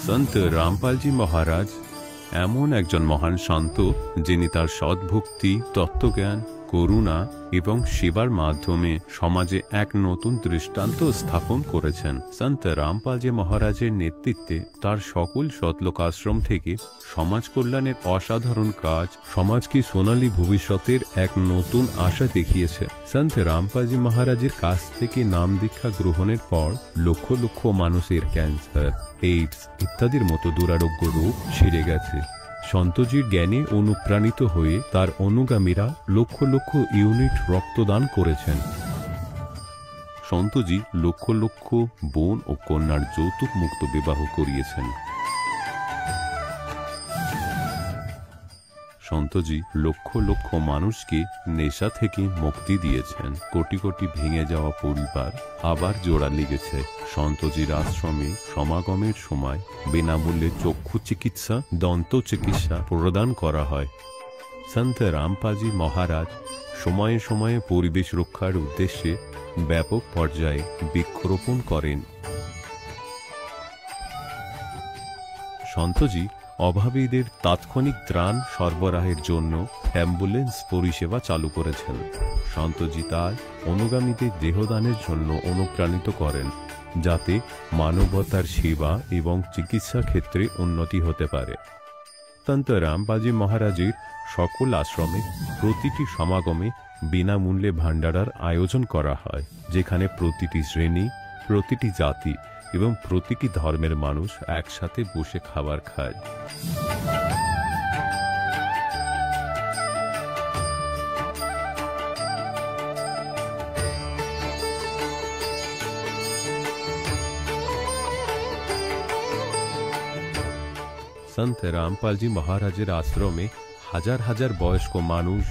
সন্ত রামপালজি মহারাজ এমন একজন মহান শান্ত, যিনি তার সদ্ভক্তি, তত্ত্বজ্ঞান, করুণা এবং সেবার মাধ্যমে সমাজে এক নতুন দৃষ্টান্ত স্থাপন করেছেন। সন্ত রামপালজি মহারাজের নেতৃত্বে তার সকল সতলোক আশ্রম থেকে সমাজ কল্যাণের অসাধারণ কাজ সমাজকে সোনালী ভবিষ্যতের এক নতুন আশা দেখিয়েছে। সন্ত রামপালজি মহারাজের কাছ থেকে নাম দীক্ষা গ্রহণের পর লক্ষ লক্ষ মানুষের ক্যান্সার, এইডস ইত্যাদির মতো দুরারোগ্য রোগ সেরে গেছে। সন্তজির জ্ঞানে অনুপ্রাণিত হয়ে তার অনুগামীরা লক্ষ লক্ষ ইউনিট রক্তদান করেছেন। সন্তজি লক্ষ লক্ষ বোন ও কন্যার যৌতুক মুক্ত বিবাহ করিয়েছেন। সন্তজি লক্ষ লক্ষ মানুষকে নেশা থেকে মুক্তি দিয়েছেন। কোটি কোটি ভেঙে যাওয়া পরিবার আবার জোড়া লেগেছে। সন্তজির আশ্রমে সমাগমের সময় বিনামূল্যে চক্ষু চিকিৎসা, দন্ত চিকিৎসা প্রদান করা হয়। সন্ত রামপালজি মহারাজ সময়ে সময়ে পরিবেশ রক্ষার উদ্দেশ্যে ব্যাপক পর্যায়ে বৃক্ষরোপণ করেন। সন্তজি অভাবীদের তাৎক্ষণিক ত্রাণ সরবরাহের জন্য অ্যাম্বুলেন্স পরিষেবা চালু করেছেন। সন্তজি তার অনুগামীদের দেহদানের জন্য অনুপ্রাণিত করেন, যাতে মানবতার সেবা এবং চিকিৎসা ক্ষেত্রে উন্নতি হতে পারে। সন্ত রামপালজি মহারাজের সকল আশ্রমে প্রতিটি সমাগমে বিনামূল্যে ভান্ডারার আয়োজন করা হয়, যেখানে প্রতিটি শ্রেণী, প্রতিটি জাতি এবং প্রতিটি ধর্মের মানুষ একসাথে বসে খাবার খায়। সন্ত রামপালজি মহারাজের আশ্রমে হাজার হাজার বয়স্ক মানুষ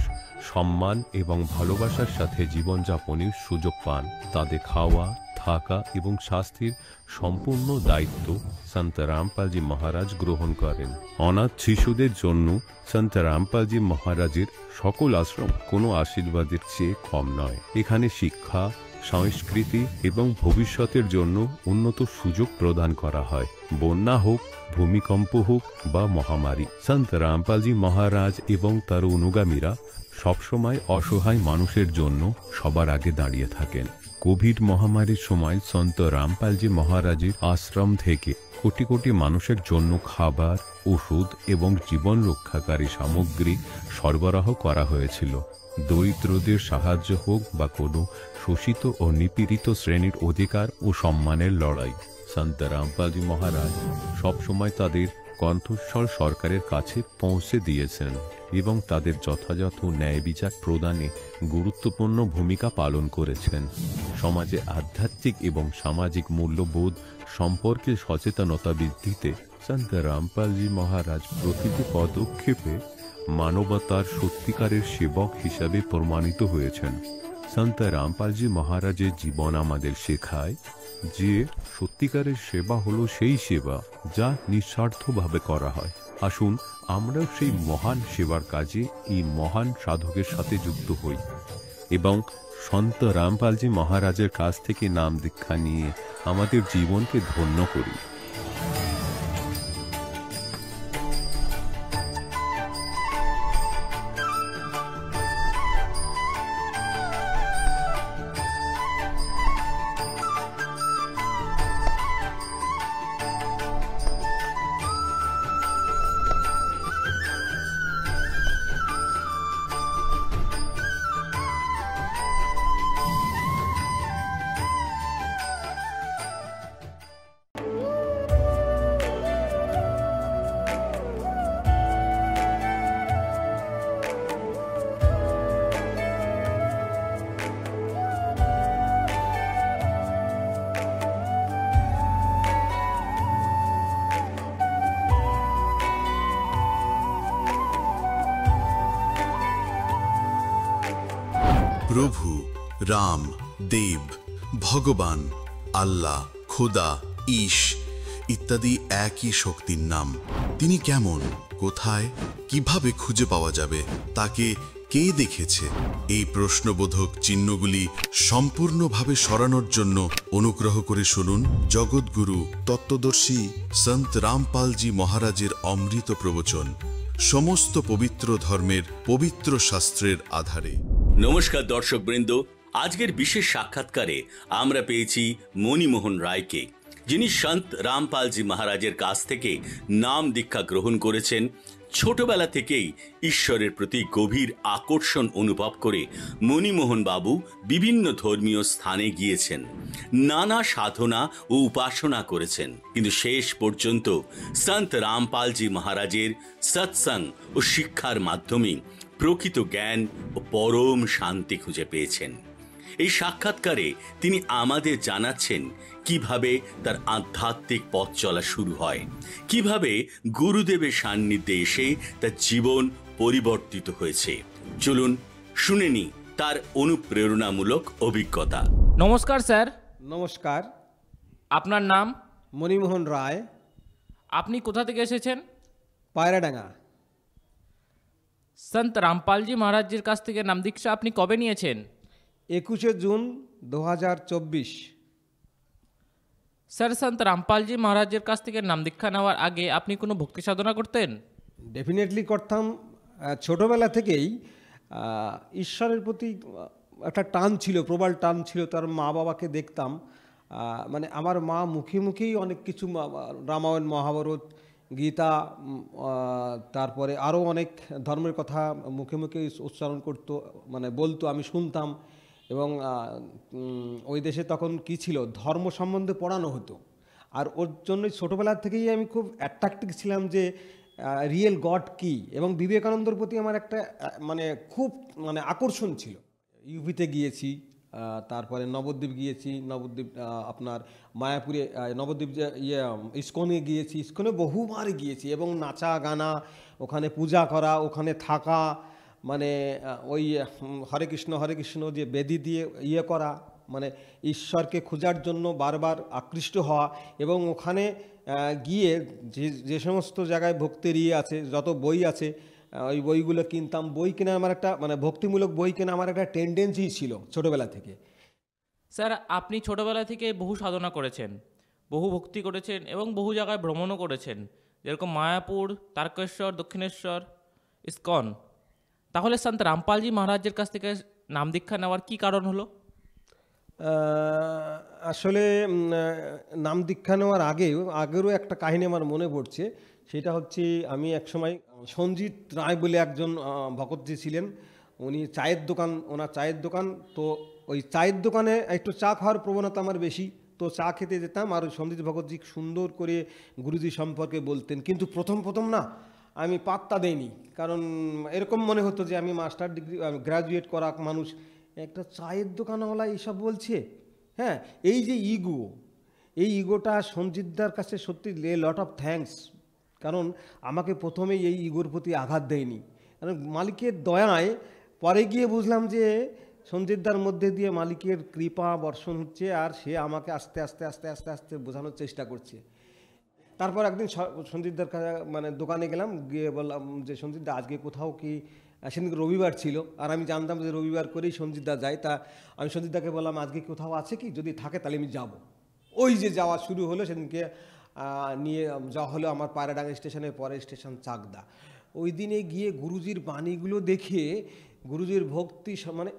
সম্মান এবং ভালোবাসার সাথে জীবনযাপনের সুযোগ পান। তাদের খাওয়া, থাকা এবং স্বাস্থ্যের সম্পূর্ণ দায়িত্ব সন্ত রামপালজি মহারাজ গ্রহণ করেন। অনাথ শিশুদের জন্য সন্ত রামপালজি মহারাজের সকল আশ্রম কোনো আশীর্বাদের চেয়ে কম নয়। এখানে শিক্ষা, সংস্কৃতি এবং ভবিষ্যতের জন্য উন্নত সুযোগ প্রদান করা হয়। বন্যা হোক, ভূমিকম্প হোক বা মহামারী, সন্ত রামপালজি মহারাজ এবং তার অনুগামীরা সবসময় অসহায় মানুষের জন্য সবার আগে দাঁড়িয়ে থাকেন। কোভিড মহামারীর সময় সন্ত রামপালজি মহারাজের আশ্রম থেকে কোটি কোটি মানুষের জন্য খাবার, ওষুধ এবং জীবন রক্ষাকারী সামগ্রী সরবরাহ করা হয়েছিল। দরিদ্রদের সাহায্য হোক বা কোনো শোষিত ও নিপীড়িত শ্রেণীর অধিকার ও সম্মানের লড়াই, সন্ত রামপালজি মহারাজ সবসময় তাদের কণ্ঠস্বর সরকারের কাছে পৌঁছে দিয়েছেন এবং তাদের যথাযথ ন্যায় বিচার প্রদানে গুরুত্বপূর্ণ ভূমিকা পালন করেছেন। সমাজে আধ্যাত্মিক এবং সামাজিক মূল্যবোধ সম্পর্কে সচেতনতা বৃদ্ধিতে সন্ত রামপালজি মহারাজ প্রতিটি পদক্ষেপে মানবতার সত্যিকারের সেবক হিসাবে প্রমাণিত হয়েছেন। সন্ত রামপালজি মহারাজের জীবন আমাদের শেখায় যে সত্যিকারের সেবা হলো সেই সেবা যা নিঃস্বার্থভাবে করা হয়। আসুন আমরাও সেই মহান সেবার কাজে এই মহান সাধকের সাথে যুক্ত হই এবং সন্ত রামপালজি মহারাজের কাছ থেকে নাম দীক্ষা নিয়ে আমাদের জীবনকে ধন্য করি। প্রভু, রাম, দেব, ভগবান, আল্লাহ, খোদা, ঈশ ইত্যাদি একই শক্তির নাম। তিনি কেমন, কোথায়, কিভাবে খুঁজে পাওয়া যাবে, তাকে কে দেখেছে? এই প্রশ্নবোধক চিহ্নগুলি সম্পূর্ণভাবে সরানোর জন্য অনুগ্রহ করে শুনুন জগৎগুরু তত্ত্বদর্শী সন্ত রামপালজি মহারাজের অমৃত প্রবচন, সমস্ত পবিত্র ধর্মের পবিত্র শাস্ত্রের আধারে। নমস্কার দর্শকবৃন্দ, আজকের বিশেষ সাক্ষাৎকারে আমরা পেয়েছি মণিমোহন রায়কে, যিনি সন্ত রামপালজি মহারাজের কাছ থেকে নাম দীক্ষা গ্রহণ করেছেন। ছোটবেলা থেকেই ঈশ্বরের প্রতি গভীর আকর্ষণ অনুভব করে মণিমোহন বাবু বিভিন্ন ধর্মীয় স্থানে গিয়েছেন, নানা সাধনা ও উপাসনা করেছেন, কিন্তু শেষ পর্যন্ত সন্ত রামপালজি মহারাজের সৎসঙ্গ ও শিক্ষার মাধ্যমে প্রকৃত জ্ঞান ও পরম শান্তি খুঁজে পেয়েছেন। এই সাক্ষাৎকারে তিনি আমাদের জানাচ্ছেন কিভাবে তার আধ্যাত্মিক পথ চলা শুরু হয়, কিভাবে গুরুদেবের সান্নিধ্যে এসে তার জীবন পরিবর্তিত হয়েছে। চলুন শুনে নি তার অনুপ্রেরণামূলক অভিজ্ঞতা। নমস্কার স্যার। নমস্কার। আপনার নাম? মণিমোহন রায়। আপনি কোথা থেকে এসেছেন? পায়রাডাঙ্গা। সন্ত রামপালজি মহারাজের কাছ থেকে নাম দীক্ষা আপনি কবে নিয়েছেন? 21শে জুন 2024। স্যার, সন্ত রামপালজি মহারাজের কাছ থেকে নাম দীক্ষা নেওয়ার আগে আপনি কোনো ভক্তি সাধনা করতেন? ডেফিনেটলি করতাম। ছোটোবেলা থেকেই ঈশ্বরের প্রতি একটা টান ছিল, প্রবল টান ছিল। তার মা বাবাকে দেখতাম, মানে আমার মা মুখে মুখেই অনেক কিছু, রামায়ণ, মহাভারত, গীতা, তারপরে আরও অনেক ধর্মের কথা মুখে মুখে উচ্চারণ করতো, মানে বলতো, আমি শুনতাম। এবং ওই দেশে তখন কি ছিল, ধর্ম সম্বন্ধে পড়ানো হতো। আর ওর জন্যই ছোটোবেলা থেকেই আমি খুব অ্যাট্রাক্টিভ ছিলাম যে রিয়েল গড কি, এবং বিবেকানন্দর প্রতি আমার একটা মানে খুব মানে আকর্ষণ ছিল। ইউপিতে গিয়েছি, তারপরে নবদ্বীপ গিয়েছি, নবদ্বীপ আপনার মায়াপুরে, নবদ্বীপ যে ইস্কনে গিয়েছি, ইস্কনে বহুবার গিয়েছি, এবং নাচা গানা, ওখানে পূজা করা, ওখানে থাকা, মানে ওই হরে কৃষ্ণ যে বেদি দিয়ে করা, মানে ঈশ্বরকে খোঁজার জন্য বারবার আকৃষ্ট হওয়া। এবং ওখানে গিয়ে যে সমস্ত জায়গায় ভক্তির আছে, যত বই আছে, ওই বইগুলো কিনতাম। বই কেনা আমার একটা, মানে ভক্তিমূলক বই কেনা আমার একটা টেন্ডেন্সি ছিল ছোটোবেলা থেকে। স্যার, আপনি ছোটোবেলা থেকে বহু সাধনা করেছেন, বহু ভক্তি করেছেন, এবং বহু জায়গায় ভ্রমণও করেছেন, যেরকম মায়াপুর, তারকেশ্বর, দক্ষিণেশ্বর, ইস্কন। তাহলে সন্ত রামপালজি মহারাজের কাছ থেকে নাম দীক্ষা নেওয়ার কী কারণ হলো? আসলে নাম দীক্ষা নেওয়ার আগেরও একটা কাহিনী আমার মনে পড়ছে। সেটা হচ্ছে, আমি একসময় সঞ্জিত রায় বলে একজন ভকতজি ছিলেন, উনি ওনার চায়ের দোকান। তো ওই চায়ের দোকানে একটু চা খাওয়ার প্রবণতা আমার বেশি, তো চা খেতে যেতাম। আর ওই সঞ্জিত ভগতজি সুন্দর করে গুরুজি সম্পর্কে বলতেন, কিন্তু প্রথম না আমি পাত্তা দেইনি, কারণ এরকম মনে হতো যে আমি মাস্টার ডিগ্রি, গ্র্যাজুয়েট করা মানুষ, একটা চায়ের দোকানওয়ালা এইসব বলছে। হ্যাঁ, এই যে এই ইগোটা সঞ্জিতদার কাছে সত্যি লট অফ থ্যাঙ্কস, কারণ আমাকে প্রথমেই এই ইগোর প্রতি আঘাত দেয়নি। কারণ মালিকের দয়ায় পরে গিয়ে বুঝলাম যে সঞ্জিতদার মধ্যে দিয়ে মালিকের কৃপা বর্ষণ হচ্ছে, আর সে আমাকে আস্তে আস্তে আস্তে আস্তে আস্তে বোঝানোর চেষ্টা করছে। তারপর একদিন সঞ্জিতদার কাছে, মানে দোকানে গেলাম, গিয়ে বললাম যে সঞ্জিতদা আজকে কোথাও কি, সেদিন রবিবার ছিল, আর আমি জানতাম যে রবিবার করেই সঞ্জিতদা যায়। তা আমি সঞ্জিতদাকে বললাম আজকে কোথাও আছে কি, যদি থাকে তাহলে আমি যাব। ওই যে যাওয়া শুরু হলো, সেদিনকে নিয়ে যাওয়া হলো আমার পায়রাডাঙ্গা স্টেশনের পরের স্টেশন চাকদা। ওই দিনে গিয়ে গুরুজির বাণীগুলো দেখে, গুরুজির ভক্তি, মানে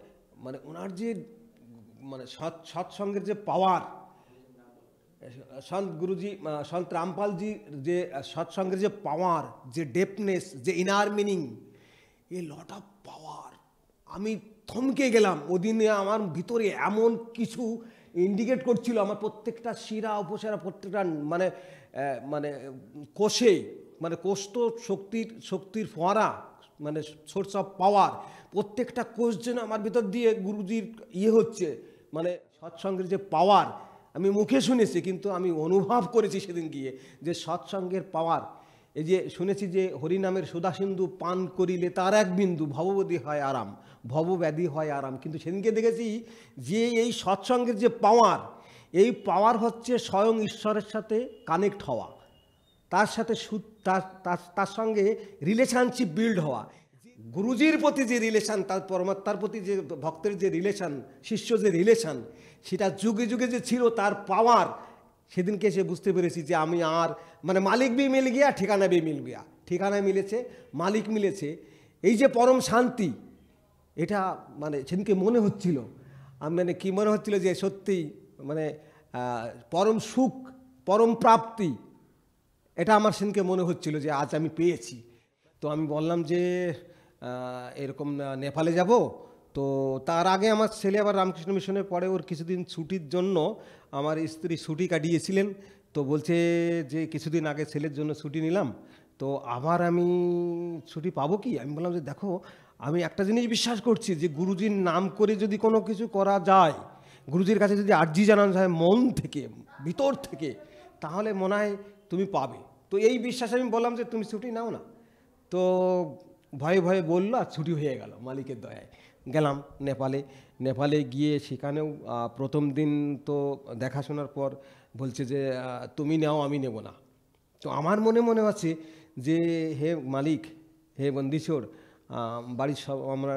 মানে ওনার যে মানে সৎসঙ্গের যে পাওয়ার, সন্ত রামপালজি যে সৎসঙ্গের যে পাওয়ার, যে ডেপনেস, যে inner meaning, A lot of power. আমি থমকে গেলাম। ওদিনে আমার ভিতরে এমন কিছু ইন্ডিকেট করছিল, আমার প্রত্যেকটা শিরা উপশিরা, প্রত্যেকটা মানে মানে কোষে, মানে কোষ তো শক্তির ফোয়ারা, মানে সোর্স অফ পাওয়ার, প্রত্যেকটা কোষ যেন আমার ভিতর দিয়ে গুরুজির হচ্ছে, মানে সৎসঙ্গের যে পাওয়ার। আমি মুখে শুনেছি, কিন্তু আমি অনুভব করেছি সেদিন গিয়ে যে সৎসঙ্গের পাওয়ার। এই যে শুনেছি যে হরিনামের সুধাসিন্ধু পান করিলে তার এক বিন্দু ভবব্যাধি হয় আরাম, কিন্তু সেদিনকে দেখেছি যে এই সৎসঙ্গের যে পাওয়ার, এই পাওয়ার হচ্ছে স্বয়ং ঈশ্বরের সাথে কানেক্ট হওয়া, তার সাথে তার সঙ্গে রিলেশনশিপ বিল্ড হওয়া। গুরুজির প্রতি যে রিলেশান, তার পরমাত্মার প্রতি যে ভক্তের যে রিলেশান, শিষ্য যে রিলেশান, সেটা যুগে যুগে যে ছিল তার পাওয়ার, সেদিনকে এসে বুঝতে পেরেছি যে আমি আর মানে মালিক ভি মিল গিয়া ঠিকানা ভি মিল গিয়া, ঠিকানা মিলেছে, মালিক মিলেছে, এই যে পরম শান্তি, এটা মানে সেদিনকে মনে হচ্ছিল, মানে কি মনে হচ্ছিল যে সত্যি মানে পরম সুখ, পরম প্রাপ্তি, এটা আমার সেদিনকে মনে হচ্ছিল যে আজ আমি পেয়েছি। তো আমি বললাম যে এরকম নেপালে যাব। তো তার আগে আমার ছেলে আবার রামকৃষ্ণ মিশনে পড়ে, ওর কিছুদিন ছুটির জন্য আমার স্ত্রী ছুটি কাটিয়েছিলেন। তো বলছে যে কিছুদিন আগে ছেলের জন্য ছুটি নিলাম, তো আবার আমি ছুটি পাবো কি? আমি বললাম যে দেখো, আমি একটা জিনিস বিশ্বাস করছি যে গুরুজির নাম করে যদি কোনো কিছু করা যায়, গুরুজির কাছে যদি আর্জি জানানো যায় মন থেকে, ভিতর থেকে, তাহলে মনে হয় তুমি পাবে। তো এই বিশ্বাস আমি বললাম যে তুমি ছুটি নাও না। তো ভয়ে ভয়ে বললো, আর ছুটি হয়ে গেল মালিকের দয়ায়। গেলাম নেপালে। নেপালে গিয়ে সেখানেও প্রথম দিন তো দেখাশোনার পর বলছে যে তুমি নাও, আমি নেব না। তো আমার মনে মনে আছে যে হে মালিক, হে বন্দীশ্বর, বাড়ির সব আমরা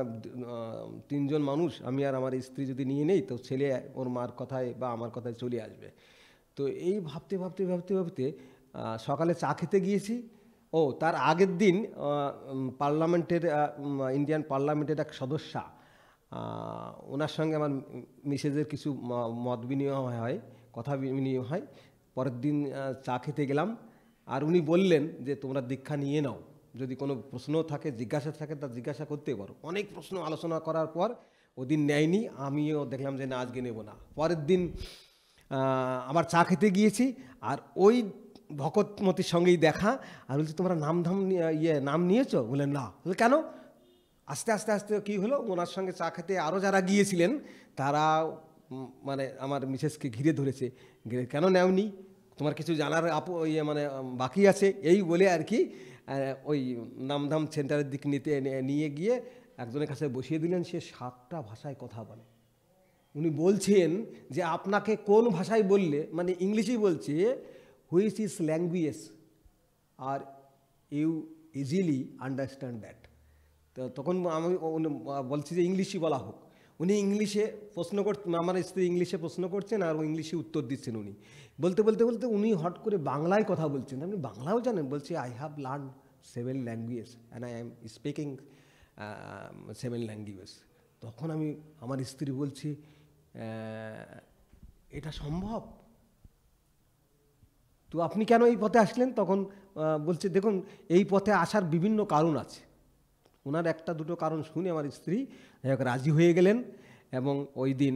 3 জন মানুষ, আমি আর আমার স্ত্রী যদি নিয়ে নেই তো ছেলে ওর মার কথায় বা আমার কথায় চলে আসবে। তো এই ভাবতে ভাবতে ভাবতে ভাবতে সকালে চা খেতে গিয়েছি। ও তার আগের দিন পার্লামেন্টের, ইন্ডিয়ান পার্লামেন্টের এক সদস্যা, ওনার সঙ্গে আমার মিসেজের কিছু মত বিনিময় হয়, কথা বিনিময় হয়। পরের দিন চা খেতে গেলাম, আর উনি বললেন যে তোমরা দীক্ষা নিয়ে নাও, যদি কোনো প্রশ্ন থাকে, জিজ্ঞাসা থাকে, তা জিজ্ঞাসা করতে পারো। অনেক প্রশ্ন আলোচনা করার পর ওদিন নেয়নি, আমিও দেখলাম যে না, আজকে নেব না। পরের দিন আবার চা খেতে গিয়েছি, আর ওই ভকতমতির সঙ্গেই দেখা, আর বলছি তোমরা নাম নিয়েছো? বললেন না। বলে কেন? আস্তে আস্তে আস্তে কী হলো, ওনার সঙ্গে চা খেতে আরও যারা গিয়েছিলেন তারা মানে আমার মিসেসকে ঘিরে ধরেছে, কেন নেওনি, তোমার কিছু জানার মানে বাকি আছে, এই বলে আর কি ওই নামধাম সেন্টারের দিক নিয়ে গিয়ে একজনের কাছে বসিয়ে দিলেন। সে 7টা ভাষায় কথা বলে। উনি বলছেন যে আপনাকে কোন ভাষায় বললে, মানে ইংলিশেই বলছে, which is language are you easily understand that. তো তখন আমি বলছি যে ইংলিশই বলা হোক। উনি ইংলিশে প্রশ্ন করছেন, আমার স্ত্রী ইংলিশে প্রশ্ন করছেন, আর ও ইংলিশে উত্তর দিচ্ছেন। উনি বলতে বলতে বলতে উনি হট করে বাংলায় কথা বলছেন। আপনি বাংলাও জানেন? বলছে I have learn 7 language and I am speaking 7 language. তখন আমি আমার স্ত্রী বলছি এটা সম্ভব? তো আপনি কেন এই পথে আসলেন? তখন বলছে দেখুন, এই পথে আসার বিভিন্ন কারণ আছে। ওনার 1-2 কারণ শুনে আমার স্ত্রী রাজি হয়ে গেলেন, এবং ওই দিন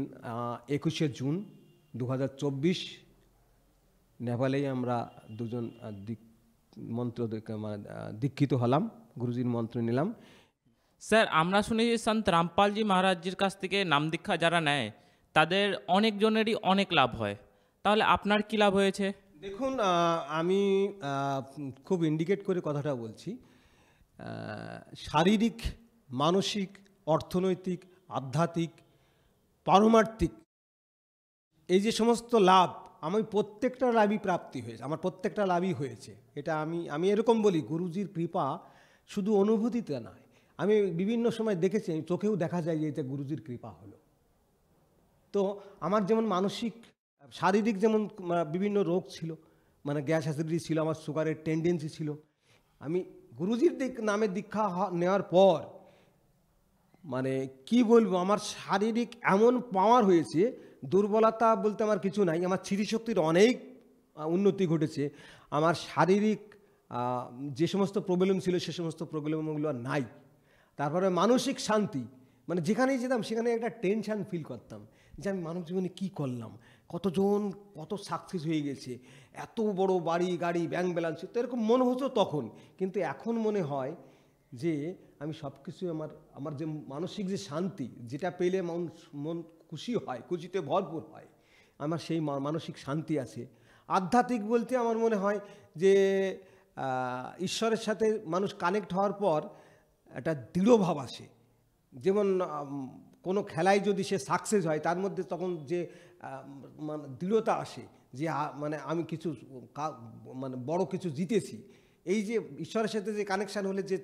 21শে জুন 2024 নেপালেই আমরা দুজন দীক্ষিত হলাম, গুরুজির মন্ত্র নিলাম। স্যার, আমরা শুনেছি সন্ত রামপালজি মহারাজজির কাছ থেকে নাম দীক্ষা যারা নেয় তাদের অনেকজনেরই অনেক লাভ হয়, তাহলে আপনার কি লাভ হয়েছে? দেখুন, আমি খুব ইন্ডিকেট করে কথাটা বলছি। শারীরিক, মানসিক, অর্থনৈতিক, আধ্যাত্মিক, পারমার্থিক, এই যে সমস্ত লাভ, আমি প্রত্যেকটা লাভই প্রাপ্তি হয়েছে, আমার প্রত্যেকটা লাভই হয়েছে। এটা আমি এরকম বলি, গুরুজির কৃপা শুধু অনুভূতিতে নয়, আমি বিভিন্ন সময় দেখেছি, চোখেও দেখা যায় যে এটা গুরুজির কৃপা হলো। তো আমার যেমন মানসিক, শারীরিক যেমন বিভিন্ন রোগ ছিল, মানে গ্যাস অ্যাসিডিটি ছিল, আমার সুগারের টেন্ডেন্সি ছিল। আমি গুরুজির নামে দীক্ষা নেওয়ার পর মানে কি বলবো, আমার শারীরিক এমন পাওয়ার হয়েছে, দুর্বলতা বলতে আমার কিছু নাই, আমার স্মৃতিশক্তির অনেক উন্নতি ঘটেছে। আমার শারীরিক যে সমস্ত প্রবলেম ছিল সে সমস্ত প্রবলেমগুলো নাই। তারপরে মানসিক শান্তি, মানে যেখানেই যেতাম সেখানে একটা টেনশান ফিল করতাম যে আমি মানব জীবনে কী করলাম, কতজন কত সাকসেস হয়ে গেছে, এত বড় বাড়ি গাড়ি ব্যাংক ব্যালেন্স, তো এরকম মনে হতো তখন। কিন্তু এখন মনে হয় যে আমি সব কিছু আমার যে মানসিক যে শান্তি, যেটা পেলে মন খুশি হয়, খুশিতে ভরপুর হয়, আমার সেই মানসিক শান্তি আছে। আধ্যাত্মিক বলতে আমার মনে হয় যে ঈশ্বরের সাথে মানুষ কানেক্ট হওয়ার পর একটা দৃঢ়ভাব আসে। যেমন কোনো খেলায় যদি সে সাকসেস হয়, তার মধ্যে তখন যে মানে দৃঢ়তা আসে যে মানে আমি কিছু মানে বড় কিছু জিতেছি, এই যে ঈশ্বরের সাথে যে কানেকশান হলে যে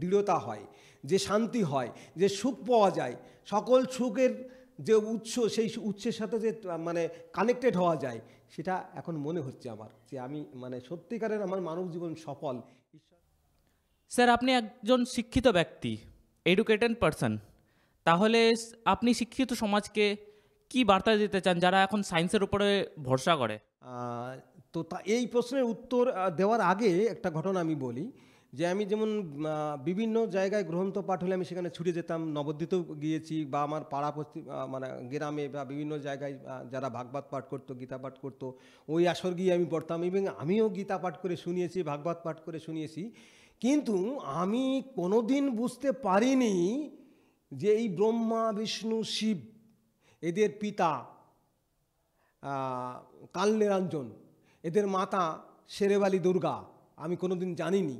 দৃঢ়তা হয়, যে শান্তি হয়, যে সুখ পাওয়া যায়, সকল সুখের যে উৎস, সেই উৎসের সাথে যে মানে কানেক্টেড হওয়া যায়, সেটা এখন মনে হচ্ছে আমার, যে আমি মানে সত্যিকারের আমার মানব জীবন সফল। স্যার আপনি একজন শিক্ষিত ব্যক্তি, এডুকেটেড পারসন, তাহলে আপনি শিক্ষিত সমাজকে কি বার্তা দিতে চান যারা এখন সায়েন্সের উপরে ভরসা করে? তো এই প্রশ্নের উত্তর দেওয়ার আগে একটা ঘটনা আমি বলি, যে আমি যেমন বিভিন্ন জায়গায় গ্রন্থ পাঠ হলে আমি সেখানে ছুটে যেতাম, নবদ্বীপেও গিয়েছি, বা আমার পাড়া মানে গ্রামে বা বিভিন্ন জায়গায় যারা ভাগবত পাঠ করতো, গীতা পাঠ করতো, ওই আসর গিয়ে আমি পড়তাম, এবং আমিও গীতা পাঠ করে শুনিয়েছি, ভাগবত পাঠ করে শুনিয়েছি। কিন্তু আমি কোনোদিন বুঝতে পারিনি যে এই ব্রহ্মা বিষ্ণু শিব এদের পিতা কালনিরঞ্জন, এদের মাতা শেরেবালী দুর্গা, আমি কোনোদিন জানিনি।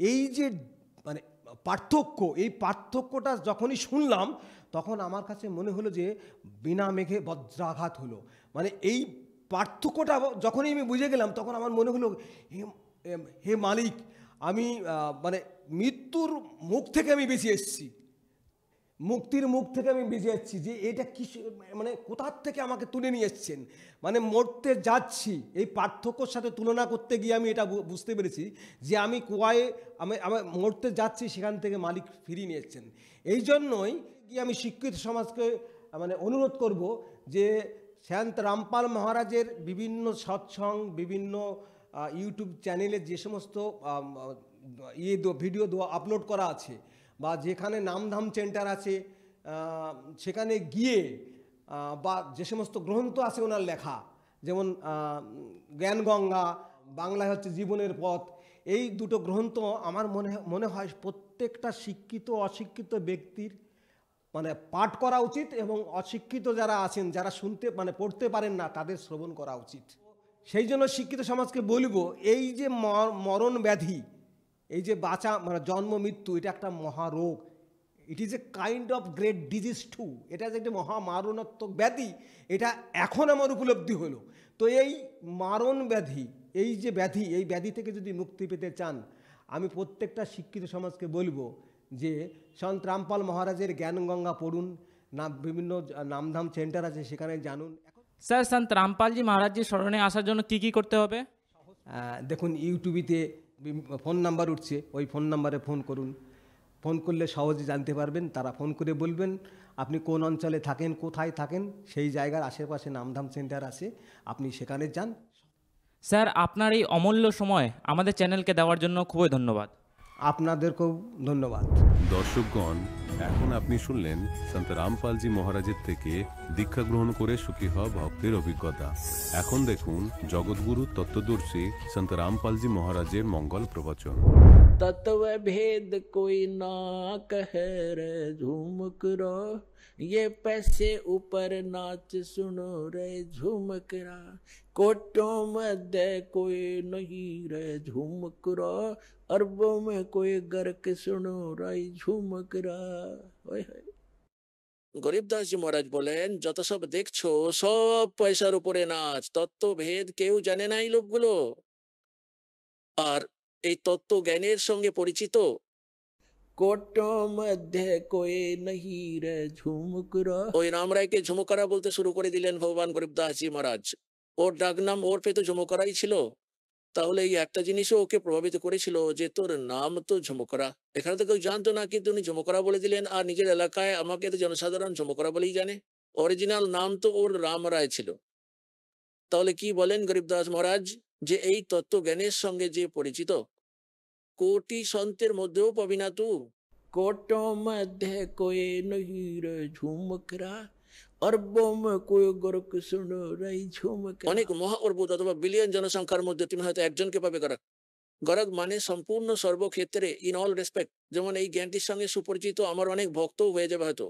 এই যে মানে পার্থক্য, এই পার্থক্যটা যখনই শুনলাম তখন আমার কাছে মনে হলো যে বিনা মেঘে বজ্রাঘাত হলো। মানে এই পার্থক্যটা যখনই আমি বুঝে গেলাম তখন আমার মনে হলো, হে মালিক, আমি মানে মৃত্যুর মুখ থেকে আমি বেঁচে এসেছি, মুক্তির মুখ থেকে আমি বেঁচে যাচ্ছি, যে এটা কি মানে কোথার থেকে আমাকে তুলে নিয়ে এসছেন, মানে মরতে যাচ্ছি। এই পার্থক্যর সাথে তুলনা করতে গিয়ে আমি এটা বুঝতে পেরেছি যে আমি কুয়ায় আমি মরতে যাচ্ছি, সেখান থেকে মালিক ফিরিয়ে নিয়ে এসছেন। এই জন্যই গিয়ে আমি শিক্ষিত সমাজকে মানে অনুরোধ করব যে সন্ত রামপাল মহারাজের বিভিন্ন সৎসঙ্গ, বিভিন্ন ইউটিউব চ্যানেলে যে সমস্ত ভিডিও আপলোড করা আছে, বা যেখানে নামধাম সেন্টার আছে সেখানে গিয়ে, বা যে সমস্ত গ্রন্থ আছে ওনার লেখা, যেমন জ্ঞানগঙ্গা, বাংলায় হচ্ছে জীবনের পথ, এই দুটো গ্রন্থ আমার মনে হয় প্রত্যেকটা শিক্ষিত অশিক্ষিত ব্যক্তির মানে পাঠ করা উচিত, এবং অশিক্ষিত যারা আছেন, যারা শুনতে মানে পড়তে পারেন না, তাদের শ্রবণ করা উচিত। সেই জন্য শিক্ষিত সমাজকে বলবো, এই যে মরণ ব্যাধি, এই যে বাঁচা মানে জন্ম মৃত্যু, এটা একটা মহারোগ, it is a kind of great disease too, এটা যে একটা মহামারণাত্মক ব্যাধি, এটা এখন আমার উপলব্ধি হলো। তো এই মারণ ব্যাধি, এই যে ব্যাধি, এই ব্যাধি থেকে যদি মুক্তি পেতে চান, আমি প্রত্যেকটা শিক্ষিত সমাজকে বলবো যে সন্ত রামপাল মহারাজের জ্ঞানগঙ্গা পড়ুন, না বিভিন্ন নামধাম সেন্টার আছে সেখানে জানুন। স্যার সন্ত রামপালজি মহারাজজির স্মরণে আসার জন্য কি কি করতে হবে? দেখুন, ইউটিউবেতে ফোন নাম্বার উঠছে, ওই ফোন নাম্বারে ফোন করুন, ফোন করলে সহজে জানতে পারবেন। তারা ফোন করে বলবেন আপনি কোন অঞ্চলে থাকেন, কোথায় থাকেন, সেই জায়গার আশেপাশে নামধাম সেন্টার আছে, আপনি সেখানে যান। স্যার আপনার এই অমূল্য সময় আমাদের চ্যানেলকে দেওয়ার জন্য খুবই ধন্যবাদ। আপনাদেরকেও ধন্যবাদ। দর্শকগণ, এখন আপনি শুনলেন সন্ত রামপালজি মহারাজের থেকে দীক্ষা গ্রহণ করে সুখী হওয়া ভক্তের অভিজ্ঞতা। এখন দেখুন জগৎগুরু তত্ত্বদর্শী সন্ত রামপালজি মহারাজের মঙ্গল প্রবচন। तत्व भेद कोई ना कहे रे झूमक रो, ये पैसे ऊपर नाच सुनो रे झूमक रा, कोटों मध्य कोई नहीं रे झूमक रो, अरबों में कोई गर्क सुनो रे झूमक रा। গরিবদাস জি মহারাজ বলেন, যত সব দেখছো সব পয়সার উপরে নাচ, তত্ত্ব ভেদ কেউ জানে না এই লোকগুলো। আর এই তত্ত্ব জ্ঞানের সঙ্গে পরিচিত কোটো মধ্যে কোই নহি রে ঝুমুকরা, ওই রামরায়কে ঝুমুকারা বলতে শুরু করে দিলেন ভগবান গরিবদাস জি মহারাজ। ওর ডাকনাম ওর পে তো ঝুমুকারাই ছিল। তাহলে এই একটা জিনিসও ওকে প্রভাবিত করেছিল যে তোর নাম তো ঝুমুকরা। এখানে তো কেউ জানতো না, কিন্তু উনি ঝুমুকরা বলে দিলেন। আর নিজের এলাকায় আমাকে তো জনসাধারণ ঝুমুকরা বলেই জানে, অরিজিনাল নাম তো ওর রামরায় ছিল। তাহলে কি বলেন গরিবদাস মহারাজ, যে এই তত্ত্ব জ্ঞানের সঙ্গে যে পরিচিত, কোটি সন্তের মধ্যেও পাবি না তু, কোটো মধ্যে কোই নহি রে ঝুমকরা, অরবম কোই গরক শুনো রে ঝুমক। অনেক মহা অর্বুদ অথবা বিলিয়ন জনসংখ্যার মধ্যে তুমি হয়তো একজনকে পাবে গরক। গরক মানে সম্পূর্ণ সর্বক্ষেত্রে, ইন অল রেসপেক্ট। যেমন এই জ্ঞানটির সঙ্গে সুপরিচিত আমার অনেক ভক্তও হয়ে যাবে হয়তো,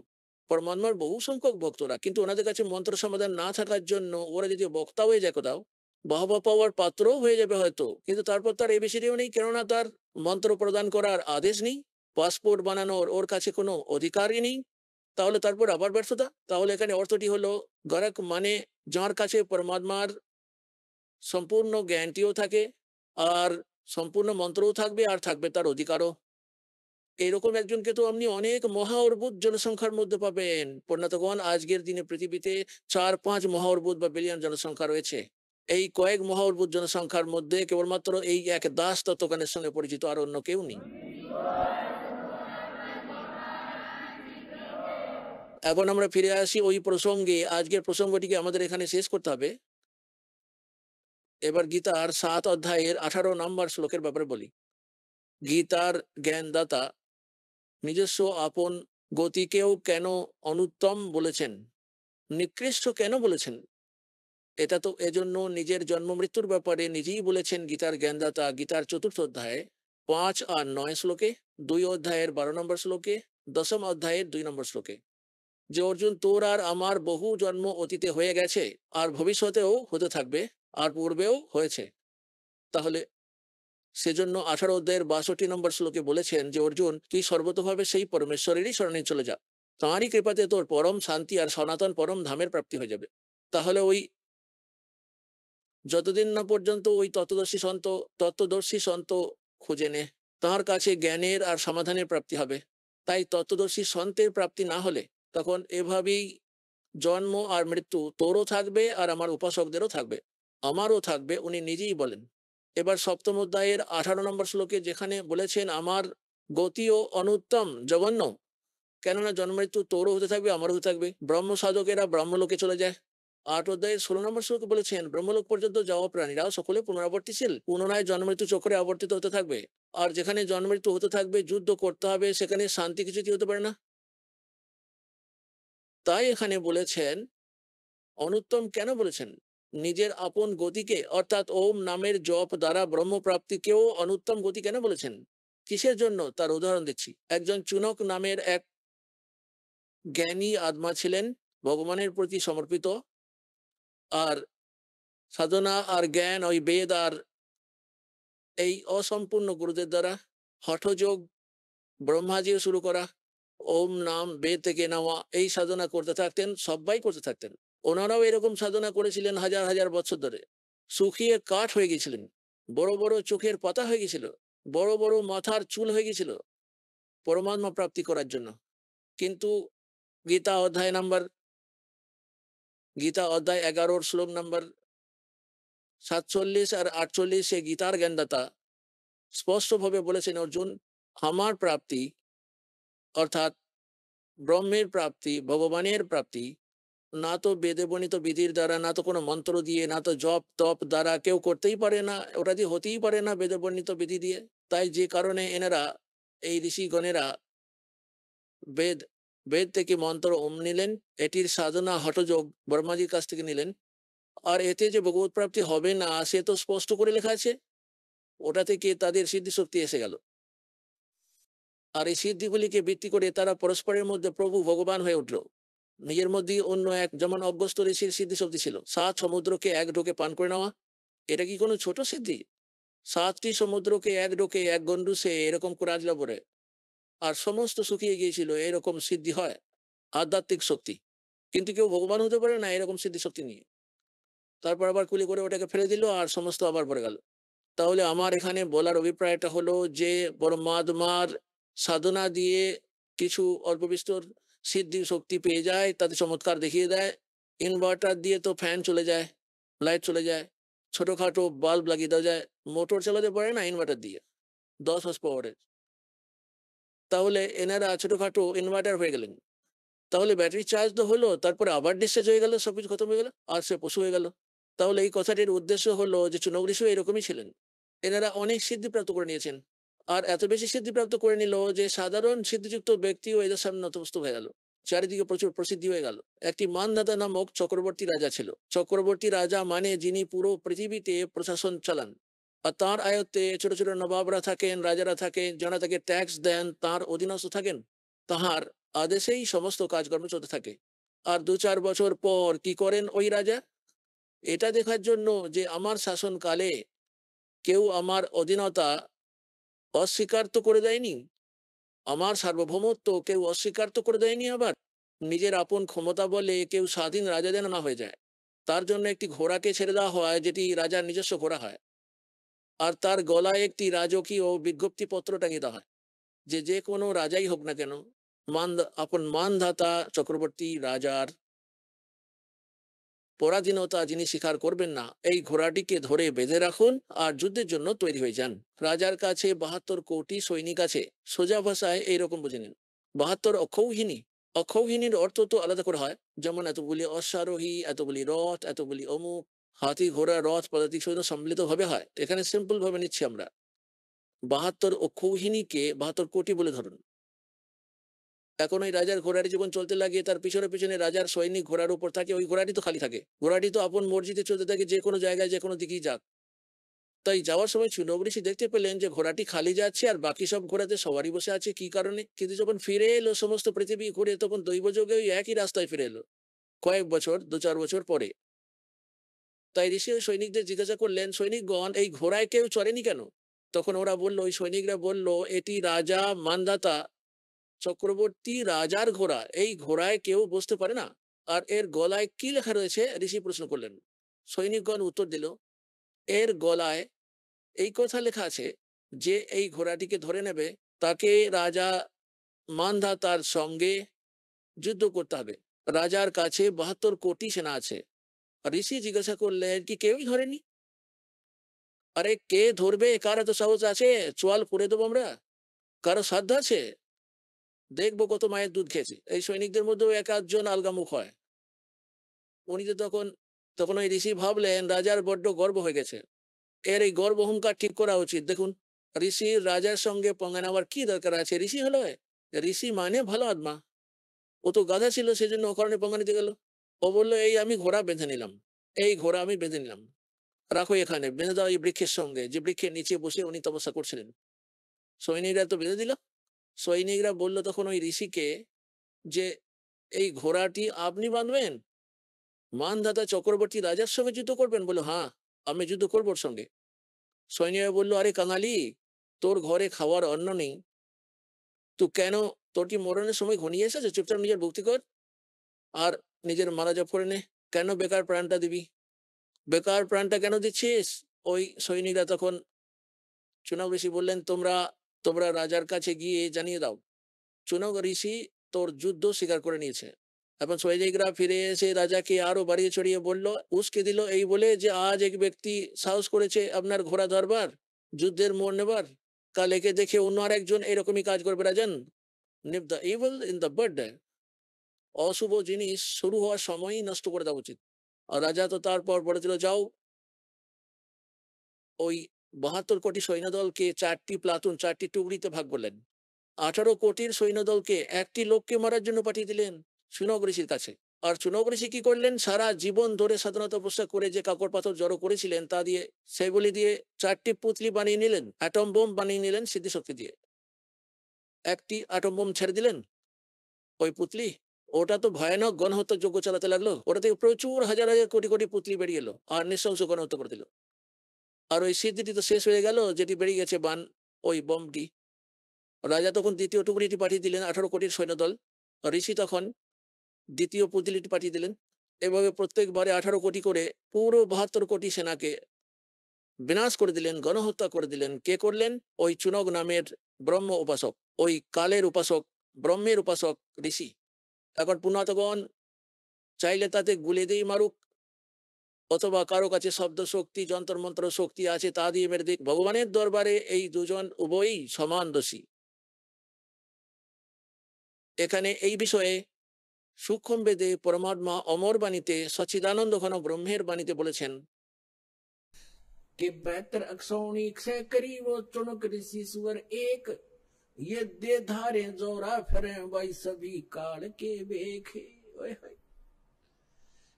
পরমাত্মার বহু সংখ্যক ভক্তরা, কিন্তু ওনাদের কাছে মন্ত্র সমাধান না থাকার জন্য ওরা যদি বক্তা হয়ে যায় কোথাও, বাহবা পাওয়ার পাত্রও হয়ে যাবে হয়তো, কিন্তু তারপর তার এবিসিডিও নেই, কেননা তার মন্ত্র প্রদান করার আদেশ নেই, পাসপোর্ট বানানোর ওর কাছে কোনো অধিকারই নেই। তাহলে তারপর আবার ব্যর্থতা। তাহলে এখানে অর্থটি হলো গরক মানে যার কাছে পরমাত্মার সম্পূর্ণ জ্ঞানটিও থাকে, আর সম্পূর্ণ মন্ত্রও থাকবে আর থাকবে তার অধিকারও। এরকম একজনকে তো আপনি অনেক মহা অর্বুদ জনসংখ্যার মধ্যে পাবেন পণ্ডিতগণ। আজকের দিনে পৃথিবীতে 4-5 মহা অর্বুদ বা বিলিয়ন জনসংখ্যা রয়েছে। এই কয়েক মহা অর্বুদ জনসংখ্যার মধ্যে কেবলমাত্র এই এক দাস তত্ত্বজ্ঞানের সঙ্গে পরিচিত, আর অন্য কেউ নেই। এখন আমরা ফিরে আসি ওই প্রসঙ্গে। আজকের প্রসঙ্গটিকে আমাদের এখানে শেষ করতে হবে। এবার গীতার 7 অধ্যায়ের 18 নম্বর শ্লোকের ব্যাপারে বলি। গীতার জ্ঞানদাতা নিজস্ব আপন গতিকেও কেন অনুত্তম বলেছেন, নিকৃষ্ট কেন বলেছেন? এটা তো এজন্য নিজের জন্ম মৃত্যুর ব্যাপারে নিজেই বলেছেন গীতার জ্ঞানদাতা। গীতার 4th অধ্যায়ে 5 আর 9 শ্লোকে, 2 অধ্যায়ের 12 নম্বর শ্লোকে, 10ম অধ্যায়ের 2 নম্বর শ্লোকে, যে অর্জুন তোর আর আমার বহু জন্ম অতীতে হয়ে গেছে, আর ভবিষ্যতেও হতে থাকবে, আর পূর্বেও হয়েছে। তাহলে সেজন্য 18 অধ্যায়ের 62 নম্বর শ্লোকে বলেছেন যে অর্জুন তুই সর্বতভাবে সেই পরমেশ্বরেরই শরণে চলে যা, তাঁরই কৃপাতে তোর পরম শান্তি আর সনাতন পরম ধামের প্রাপ্তি হয়ে যাবে। তাহলে ওই যতদিন না পর্যন্ত ওই তত্ত্বদর্শী সন্ত খুঁজে নে, তাঁর কাছে জ্ঞানের আর সমাধানের প্রাপ্তি হবে। তাই তত্ত্বদর্শী সন্তের প্রাপ্তি না হলে তখন এভাবেই জন্ম আর মৃত্যু তোরও থাকবে আর আমার উপাসকদেরও থাকবে, আমারও থাকবে, উনি নিজেই বলেন। এবার 7ম অধ্যায়ের 18 নম্বর শ্লোকে যেখানে বলেছেন আমার গতিও অনুত্তম জঘন্য, কেননা জন্মমৃত্যু তোরও হতে থাকবে, আমারও হতে থাকবে। ব্রহ্ম সাধকেরা ব্রহ্মলোকে চলে যায়। 8 অধ্যায়ের 16 নম্বর শ্লোকে বলেছেন ব্রহ্মলোক পর্যন্ত যাওয়া প্রাণীরাও সকলে পুনরাবর্তীশীল, পুনরায় জন্মমৃত্যু চক্রে আবর্তিত হতে থাকবে। আর যেখানে জন্মমৃত্যু হতে থাকবে, যুদ্ধ করতে হবে, সেখানে শান্তি কিছুতেই হতে পারে না। তাই এখানে বলেছেন অনুত্তম কেন বলেছেন, নিজের আপন গতিকে অর্থাৎ ওম নামের জপ দ্বারা ব্রহ্মপ্রাপ্তিকেও অনুত্তম গতি কেন বলেছেন? কিসের জন্য তার উদাহরণ দিচ্ছি। একজন চুনক নামের এক জ্ঞানী আত্মা ছিলেন, ভগবানের প্রতি সমর্পিত, আর সাধনা আর জ্ঞান ওই বেদ আর এই অসম্পূর্ণ গুরুদের দ্বারা হঠযোগ, ব্রহ্মাজিও শুরু করা, ওম নাম বেদ থেকে নেওয়া, এই সাধনা করতে থাকতেন, সবাই করতে থাকতেন। ওনারাও এরকম সাধনা করেছিলেন হাজার হাজার বছর ধরে, শুকিয়ে কাঠ হয়ে গেছিলেন, বড় বড় চোখের পাতা হয়ে গেছিল, বড় বড় মাথার চুল হয়ে গেছিল পরমাত্মা প্রাপ্তি করার জন্য। কিন্তু গীতা অধ্যায় 11 শ্লোক নম্বর 47 আর 48 গীতার জ্ঞানদাতা স্পষ্টভাবে বলেছেন অর্জুন আমার প্রাপ্তি অর্থাৎ ব্রহ্মের প্রাপ্তি, ভগবানের প্রাপ্তি না তো বেদে বর্ণিত বিধির দ্বারা, না তো কোনো মন্ত্র দিয়ে, না তো জপ তপ দ্বারা কেউ করতেই পারে না, ওটা দিয়ে হতেই পারে না বেদে বর্ণিত বিধি দিয়ে। তাই যে কারণে এনারা এই ঋষিগণেরা বেদ বেদ থেকে মন্ত্র ওম নিলেন, এটির সাধনা হঠযোগ ব্রহ্মাজির কাছ থেকে নিলেন। আর এতে যে ভগবত প্রাপ্তি হবে না সে তো স্পষ্ট করে লেখা আছে, ওটা থেকে তাদের সিদ্ধি শক্তি এসে গেল। আর এই সিদ্ধিগুলিকে ভিত্তি করে তারা পরস্পরের মধ্যে প্রভু ভগবান হয়ে উঠল। নিজের মধ্যে অন্য এক, যেমন অগস্ত্য ঋষির সিদ্ধি শক্তি ছিল 7 সমুদ্রকে এক ঢোকে পান করে নেওয়া। এটা কি কোনো ছোট সিদ্ধি? 7টি সমুদ্রকে এক ঢোকে এক গন্ডুসে এরকম করে আজলা পরে, আর সমস্ত শুকিয়ে গিয়েছিল। এরকম সিদ্ধি হয় আধ্যাত্মিক শক্তি, কিন্তু কেউ ভগবান হতে পারে না এরকম সিদ্ধি শক্তি নিয়ে। তারপর আবার কুলি করে ওটাকে ফেলে দিল আর সমস্ত আবার পড়ে গেল। তাহলে আমার এখানে বলার অভিপ্রায়টা হলো যে পরমাত্মার সাধনা দিয়ে কিছু অল্প বিস্তর সিদ্ধি শক্তি পেয়ে যায়, তাতে চমৎকার দেখিয়ে দেয়। ইনভার্টার দিয়ে তো ফ্যান চলে যায়, লাইট চলে যায়, ছোটখাটো বাল্ব লাগিয়ে দেওয়া যায়, মোটর চালাতে পারে না ইনভার্টার দিয়ে 10 হর্স পাওয়ারের। তাহলে এনারা ছোটখাটো ইনভার্টার হয়ে গেলেন। তাহলে ব্যাটারি চার্জ তো হলো, তারপরে আবার ডিসচার্জ হয়ে গেল, সবকিছু খতম হয়ে গেল, আর সে পশু হয়ে গেল। তাহলে এই কথাটির উদ্দেশ্য হলো যে চুনক ঋষিও এরকমই ছিলেন। এনারা অনেক সিদ্ধি প্রাপ্ত করে নিয়েছেন, আর এত বেশি সিদ্ধি প্রাপ্ত করে নিল যে সাধারণ সিদ্ধিযুক্ত ব্যক্তিও এদের সামনে নতমস্তক হয়ে গেল, চারিদিকে প্রচুর প্রসিদ্ধি হয়ে গেল। একটি মানদাতা নামক চক্রবর্তী রাজা ছিল। চক্রবর্তী রাজা মানে যিনি পুরো পৃথিবীতে প্রশাসন চালান, আর তাঁর আয়ত্তে ছোট ছোট নবাবরা থাকেন, রাজারা থাকেন, যারা তাকে ট্যাক্স দেন, তাঁর অধীনস্থ থাকেন। তাহার আদেশেই সমস্ত কাজকর্ম চলতে থাকে। আর 2-4 বছর পর কি করেন ওই রাজা? এটা দেখার জন্য যে আমার শাসনকালে কেউ আমার অধীনতা অস্বীকার তো করে দেয়নি, আমার সার্বভৌমত্ব কেউ অস্বীকার তো করে দেয়নি, আবার নিজের আপন ক্ষমতা বলে কেউ স্বাধীন রাজা যেন না হয়ে যায়, তার জন্য একটি ঘোড়াকে ছেড়ে দেওয়া হয়, যেটি রাজার নিজস্ব ঘোড়া হয়। আর তার গলায় একটি রাজকীয় বিজ্ঞপ্তি পত্র টাঙিয়ে দেওয়া হয় যে যে কোনো রাজাই হোক না কেন, আপন মানধাতা চক্রবর্তী রাজার পরাধীনতা যিনি স্বীকার করবেন না, এই ঘোড়াটিকে ধরে বেঁধে রাখুন আর যুদ্ধের জন্য তৈরি হয়ে যান। রাজার কাছে 72 কোটি সৈনিক আছে। সোজা ভাষায় এইরকম বুঝে নিন, 72 অক্ষৌহিনী। অক্ষৌহিনীর অর্থ তো আলাদা করে হয়, যেমন এতগুলি অশ্বারোহী, এতগুলি রথ, এতগুলি অমুক, হাতি ঘোড়া রথ পদাতিক সৈন্য সম্মিলিত ভাবে হয়। এখানে সিম্পল ভাবে নিচ্ছি আমরা, 72 অক্ষৌহিনীকে 72 কোটি বলে ধরুন। এখন ওই রাজার ঘোড়াটি যখন চলতে লাগে, তার পিছনে পিছনে রাজার সৈনিক ঘোড়ার উপর থাকে, ওই ঘোড়াটি তো খালি থাকে, ঘোড়াটি তো আপন মর্জিতে চলতে থাকে, যে কোনো জায়গায় যে কোনো দিকেই যাক। তাই যাওয়ার সময় চুনক ঋষি দেখতে পেলেন যে ঘোড়াটি খালি যাচ্ছে আর বাকি সব ঘোড়াতে সবারই বসে আছে, কি কারণে? কিন্তু যখন ফিরে এলো সমস্ত পৃথিবী ঘুরে, তখন দৈবযোগে ওই একই রাস্তায় ফিরে এলো কয়েক বছর, 2-4 বছর পরে। তাই ঋষি ওই সৈনিকদের জিজ্ঞাসা করলেন, সৈনিকগণ, এই ঘোড়ায় কেউ চড়েনি কেন? তখন ওরা বললো, ওই সৈনিকরা বলল, এটি রাজা মানধাতা চক্রবর্তী রাজার ঘোড়া, এই ঘোড়ায় কেউ বসতে পারে না। আর এর গলায় কি লেখা রয়েছে? ঋষি প্রশ্ন করলেন। সৈনিকগণ উত্তর দিল, এর গলায় এই কথা লেখা আছে যে এই ঘোড়াটিকে ধরে নেবে তাকে রাজা মানধাতার সঙ্গে যুদ্ধ করতে হবে। রাজার কাছে 72 কোটি সেনা আছে। ঋষি জিজ্ঞাসা করলেন, কি কেউই ধরেনি? আরে কে ধরবে? কার এত সাহস আছে? চোয়াল পুড়ে দেবো আমরা? কারো সাধ্য আছে? দেখবো কত মায়ের দুধ খেয়েছে। এই সৈনিকদের মধ্যেও এক আধজন আলগামুখ হয়। উনি তো তখন তখন ওই ঋষি ভাবলেন, রাজার বড্ড গর্ব হয়ে গেছে, এর এই গর্ব অহংকার ঠিক করা উচিত। দেখুন, ঋষির রাজার সঙ্গে পঙ্গা নেওয়ার কি দরকার আছে? ঋষি হলো, ঋষি মানে ভালো আত্মা। ও তো গাধা ছিল, সেজন্য ও কারণে পঙ্গা নিতে গেল। ও বললো, এই আমি ঘোড়া বেঁধে নিলাম, এই ঘোড়া আমি বেঁধে নিলাম, রাখো এখানে, বেঁধে দাও এই বৃক্ষের সঙ্গে, যে বৃক্ষের নিচে বসে উনি তপস্যা করছিলেন। সৈনিকরা তো বেঁধে দিল। সৈনিকরা বলল তখন ওই ঋষিকে যে এই ঘোড়াটি আপনি বাঁধবেন? মানধাতা চক্রবর্তী রাজার সঙ্গে যুদ্ধ করবেন? বললো, হ্যাঁ, আমি যুদ্ধ করবো ওর সঙ্গে। সৈনিকরা বললো, আরে কাঙালি, তোর ঘরে খাওয়ার অন্ন নেই, তুই কেন, তোর কি মরণের সময় ঘনিয়ে এসেছে? চুপচাপ নিজের ভক্তি কর আর নিজের মারা জপ করে নে। কেন বেকার প্রাণটা দিবি? বেকার প্রাণটা কেন দিচ্ছিস? ওই সৈনিকরা তখন চুনক ঋষি বললেন, তোমরা তোমরা রাজার কাছে গিয়ে জানিয়ে দাও চুনক ঋষি তোর যুদ্ধ স্বীকার করে নিয়েছে। এখন সৈনিকরা ফিরে এসে রাজাকে আরো বাড়িয়ে চড়িয়ে বলল, উস্কে দিল এই বলে যে আজ এক ব্যক্তি সাহস করেছে আপনার ঘোড়া ধরবার, যুদ্ধের মোড় নেবার, কাল একে দেখে অন্য আর একজন এরকমই কাজ করবে। Rajan, nip the evil in the bud, অশুভ জিনিস শুরু হওয়ার সময়ই নষ্ট করে দেওয়া উচিত। আর রাজা তো তারপর বলে দিল, যাও ওই 72 কোটি সৈন্যদলকে 4টি প্লাটুন, 4টি টুকরিতে ভাগ করলেন। 18 কোটির সৈন্যদলকে একটি লোককে মারার জন্য পাঠিয়ে দিলেন চুনক ঋষির কাছে। আর চুনক ঋষি কি করলেন? সারা জীবন ধরে সাধনা তপস্যা করে যে কাকর পাথর জড়ো করেছিলেন তা দিয়ে, সেগুলি দিয়ে 4টি পুতলি বানিয়ে নিলেন, অ্যাটম বোম বানিয়ে নিলেন সিদ্ধিশক্তি দিয়ে। একটি অ্যাটম বোম ছেড়ে দিলেন ওই পুতলি, ওটা তো ভয়ানক গণহত্যার যোগ্য চালাতে লাগলো। ওটা থেকে প্রচুর হাজার হাজার কোটি কোটি পুতলি বেরিয়ে এলো আর নৃশংস গণহত্যা করে দিল। আর ওই সিদ্ধিটি তো শেষ হয়ে গেল, যেটি বেরিয়ে গেছে বান, ওই বোমটি। রাজা তখন দ্বিতীয় টুকরিটি পাঠিয়ে দিলেন, 18 কোটির সৈন্যদল। ঋষি তখন দ্বিতীয় পুতলিটি পাঠিয়ে দিলেন। এভাবে প্রত্যেকবারে 18 কোটি করে পুরো 72 কোটি সেনাকে বিনাশ করে দিলেন, গণহত্যা করে দিলেন। কে করলেন? ওই চুনক নামের ব্রহ্ম উপাসক, ওই কালের উপাসক, ব্রহ্মের উপাসক ঋষি। এখন পুনাতগণ চাইলে তাতে গুলে দিয়ে মারুক, অথবা কারো কাছে শব্দ শক্তি, যন্ত্র মন্ত্র শক্তি আছে, তা দিয়ে মেরে দিক। ভগবানের দরবারে এই দুজন উভয়ই সমান দোষী। এখানে এই বিষয়ে সূক্ষ্ম বেদে পরমাত্মা অমর বাণীতে, সচ্চিদানন্দ ঘন ব্রহ্মের বাণীতে বলেছেন कि बेहतर अक्षौणी क्षय करी वो चुनक ऋषि सुवर एक, ये दे धारे जोरा फिरे भाई सभी काल के बेखे।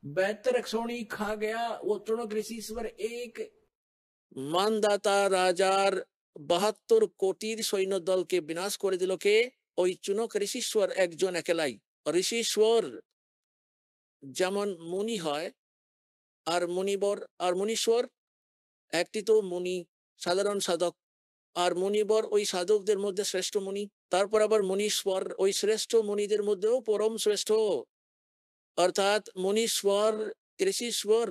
बेहतर अक्षौणी खा गया वो चुनक ऋषि सुवर एक। মানদাতা রাজার 72 কোটির সৈন্য দলকে বিনাশ করে দিল কে? ওই চুনক ঋষীশ্বর একজন একেলাই। ঋষীশ্বর যেমন মুনি হয় আর মুনিবর আর মুনীশ্বর, একটি তো মুনি সাধারণ সাধক, আর মুনিবর ওই সাধকদের মধ্যে শ্রেষ্ঠ মুনি, তারপর আবার মুনীশ্বর ওই শ্রেষ্ঠ মুনিদের মধ্যেও পরম শ্রেষ্ঠ, অর্থাৎ মুনীশ্বর ঋষীশ্বর,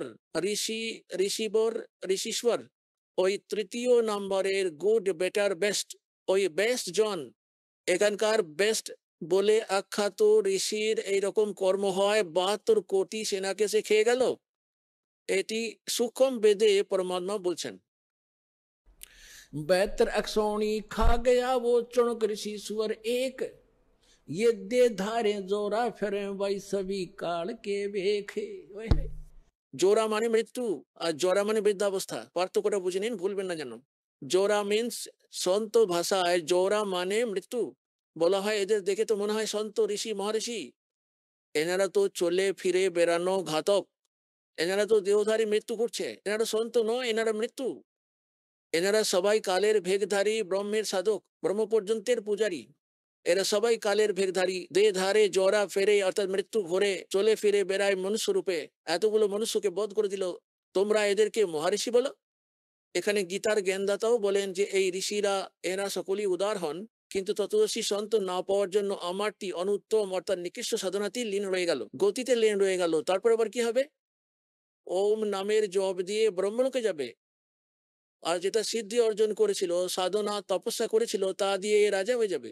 ঋষি ঋষিবর ঋষীশ্বর, ওই তৃতীয় নম্বরের গুড বেটার বেস্ট, ওই বেস্ট জন, এখানকার বেস্ট বলে আখ্যাত ঋষির এইরকম কর্ম হয়, 72 কোটি সেনাকে সে খেয়ে গেল। এটি সূক্ষ্ম বেদে পরমাত্মা বলছেন। बैतर अक्षौणी खा गया वो चुणक ऋषि सुअर एक, ये दे धारे जोरा फिरे वही सभी काल के बेखे। জোরা মানে মৃত্যু আর জরা মানে বৃদ্ধাবস্থা, পার্থক্যটা বুঝে নিন, ভুলবেন না যেন। জোরা মিন্স সন্ত ভাষায় জোরা মানে মৃত্যু। বলা হয় এদের দেখে তো মনে হয় সন্ত ঋষি মহর্ষি, এনারা তো চলে ফিরে বেড়ানো ঘাতক, এনারা তো দেহধারী মৃত্যু করছে, এনারা সন্ত নয়, এনারা মৃত্যু। এনারা সবাই কালের ভেগধারী, ব্রহ্মের সাধক, ব্রহ্ম পর্যন্তের পূজারী। এরা সবাই কালের ভেগধারী, দেহ ধারে জরা ফেরে অর্থাৎ মৃত্যু ঘরে চলে ফিরে বেড়ায় মনুষ্য রূপে। এতগুলো মনুষ্যকে বধ করে দিল, তোমরা এদেরকে মহারিষি বলো? এখানে গীতার জ্ঞানদাতাও বলেন যে এই ঋষিরা এরা সকলেই উদার হন, কিন্তু তত্ত্বদর্শী সন্ত না পাওয়ার জন্য আমারটি অনুত্তম অর্থাৎ নিকৃষ্ট সাধনাতেই লীন রয়ে গেল, গতিতে লীন রয়ে গেল। তারপর আবার কি হবে? ওম নামের জপ দিয়ে ব্রহ্মলোকে যাবে। আর যেটা সিদ্ধি অর্জন করেছিল, সাধনা তপস্যা করেছিল, তা দিয়ে রাজা হয়ে যাবে।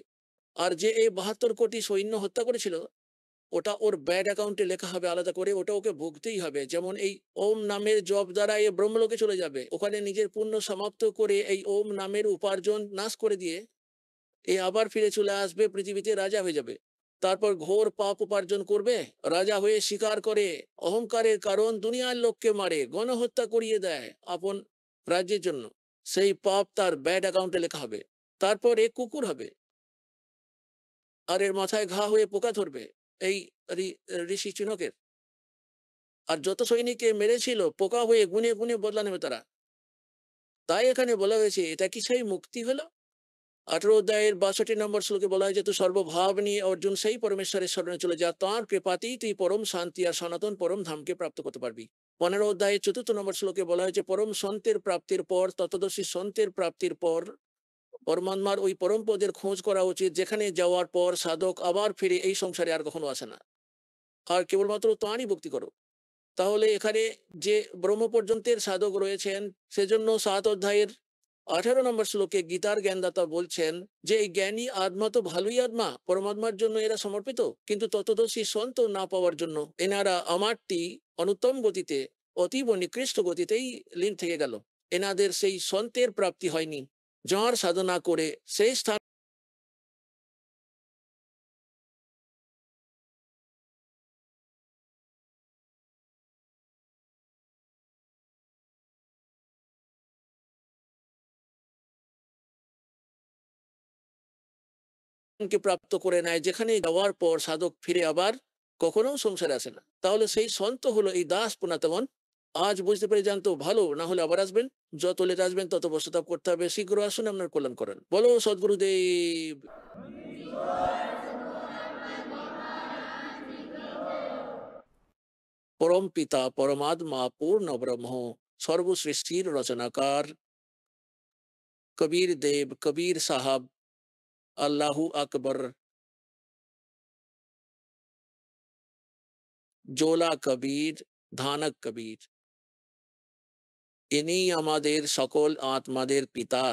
আর যে এই 72 কোটি সৈন্য হত্যা করেছিল, ওটা ওর ব্যাড অ্যাকাউন্টে লেখা হবে আলাদা করে, ওটা ওকে ভুগতেই হবে। যেমন এই ওম নামের জপ দ্বারা এ ব্রহ্মলোকে চলে যাবে, ওখানে নিজের পুণ্য সমাপ্ত করে এই ওম নামের উপার্জন নাশ করে দিয়ে এ আবার ফিরে চলে আসবে পৃথিবীতে, রাজা হয়ে যাবে। তারপর ঘোর পাপ উপার্জন করবে, রাজা হয়ে স্বীকার করে অহংকারের কারণ দুনিয়ার লোককে মারে, গণহত্যা করিয়ে দেয় আপন রাজ্যের জন্য। সেই পাপ তার ব্যাড অ্যাকাউন্টে লেখা হবে। তারপর এ কুকুর হবে, আর এর মাথায় ঘা হয়ে পোকা ধরবে, এই ঋষি চিনকের। আর যত সৈনিককে মেরেছিল পোকা হয়ে গুনে গুনে বদলা নেবে তারা। তাই এখানে বলা হয়েছে এটা কি সেই মুক্তি হলো? 18 অধ্যায়ের 62 নম্বর শ্লোকে বলা হয়েছে, তুই সর্বভাব নিয়ে অর্জুন সেই পরমেশ্বরের স্মরণে চলে যা, তাঁর কৃপাতেই তুই পরম শান্তি আর সনাতন পরম ধামকে প্রাপ্ত করতে পারবি। 15 অধ্যায়ের 4 নম্বর শ্লোকে বলা হয়েছে, পরম সন্তের প্রাপ্তির পর, তত্ত্বদর্শী সন্তের প্রাপ্তির পর পরমাত্মার ওই পরম পদের খোঁজ করা উচিত, যেখানে যাওয়ার পর সাধক আবার ফিরে এই সংসারে আর কখনো আসে না, আর কেবলমাত্র তাঁরই ভক্তি করো। তাহলে এখানে যে ব্রহ্ম পর্যন্তের সাধক রয়েছেন, সেজন্য 7 অধ্যায়ের 18 নম্বর শ্লোকে গীতার জ্ঞানদাতা বলছেন যে এই জ্ঞানী আত্মা তো ভালোই আত্মা, পরমাত্মার জন্য এরা সমর্পিত, কিন্তু তত্ত্বদর্শী সন্ত না পাওয়ার জন্য এনারা আমারটি অনুত্তম গতিতে, অতীব নিকৃষ্ট গতিতেই লীন থেকে গেল। এনাদের সেই সন্তের প্রাপ্তি হয়নি, যাঁর সাধনা করে সেই স্থান কে প্রাপ্ত করে নেয়, যেখানে যাওয়ার পর সাধক ফিরে আবার কখনো সংসারে আসে না। তাহলে সেই সন্ত হলো এই দাস পুনাতমন। আজ বুঝতে পেরে যান তো ভালো, না হলে আবার আসবেন। যত লেট আসবেন তত পশ্চাতাপ করতে হবে। শীঘ্র আসুন, আপনার কল্যাণ করেন। বলো সদ্গুরুদেব। পরম পিতা পরমাত্মা পূর্ণ ব্রহ্ম সর্বসৃষ্টির রচনাকার কবির দেব, কবির সাহাব, আল্লাহু আকবর, জোলা কবির, ধানক কবির, ইনি আমাদের সকল আত্মাদের পিতা,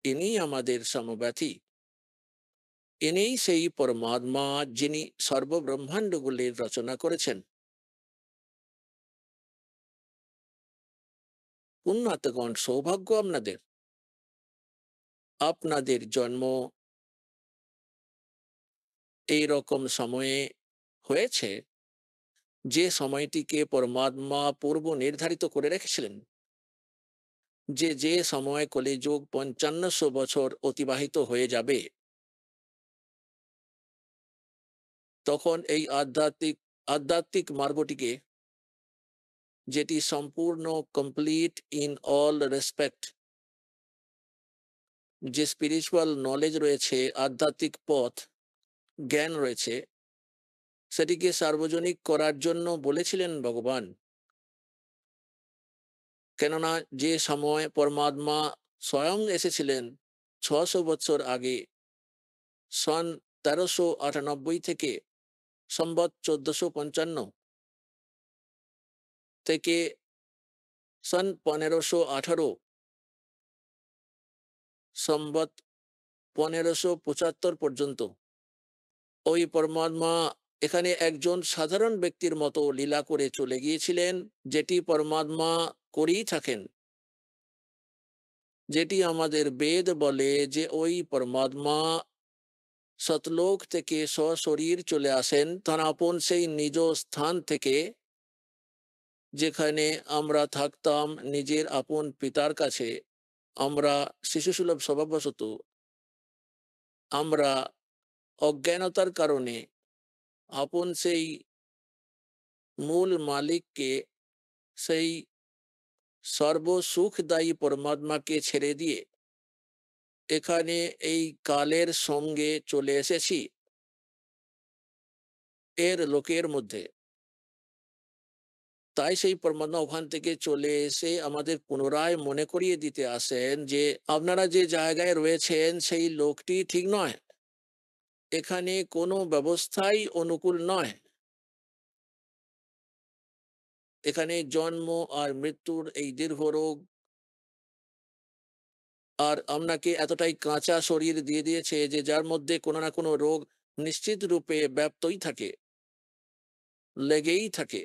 ইনি আমাদের সমব্যথী, ইনি সেই পরমাত্মা যিনি সর্বব্রহ্মাণ্ডগুলির রচনা করেছেন। পুণ্যার্থগণ, সৌভাগ্য আপনাদের, আপনাদের জন্ম এই রকম সময়ে হয়েছে যে সময়টিকে পরমাত্মা পূর্ব নির্ধারিত করে রেখেছিলেন, যে যে সময় কলিযুগ 5500 বছর অতিবাহিত হয়ে যাবে, তখন এই আধ্যাত্মিক মার্গটিকে, যেটি সম্পূর্ণ কমপ্লিট ইন অল রেসপেক্ট, যে স্পিরিচুয়াল নলেজ রয়েছে, আধ্যাত্মিক পথ জ্ঞান রয়েছে, সেটিকে সার্বজনিক করার জন্য বলেছিলেন ভগবান। কেননা যে সময় পরমাত্মা স্বয়ং এসেছিলেন 600 বছর আগে, সন 1398 থেকে সম্বত 1455 থেকে সন 1518 সম্বত 1575 পর্যন্ত। ওই পরমাত্মা এখানে একজন সাধারণ ব্যক্তির মতো লীলা করে চলে গিয়েছিলেন, যেটি পরমাত্মা করেই থাকেন, যেটি আমাদের বেদ বলে যে ওই পরমাত্মা সতলোক থেকে সশরীর চলে আসেন তার আপন সেই নিজ স্থান থেকে, যেখানে আমরা থাকতাম নিজের আপন পিতার কাছে। আমরা শিশুসুলভ স্বভাববশত আমরা অজ্ঞানতার কারণে আপন সেই মূল মালিককে, সেই সর্বসুখদায়ী পরমাত্মাকে ছেড়ে দিয়ে এখানে এই কালের সঙ্গে চলে এসেছি এর লোকের মধ্যে। তাই সেই পরমাত্মা ওখান থেকে চলে এসে আমাদের পুনরায় মনে করিয়ে দিতে আসেন যে আপনারা যে জায়গায় রয়েছেন সেই লোকটি ঠিক নয়, এখানে কোনো ব্যবস্থাই অনুকূল নয়। এখানে জন্ম আর মৃত্যুর এই দীর্ঘ রোগ, আর আপনাকে এতটাই কাঁচা শরীর দিয়ে দিয়েছে যে যার মধ্যে কোনো না কোনো রোগ নিশ্চিত রূপে ব্যাপ্তই থাকে, লেগেই থাকে।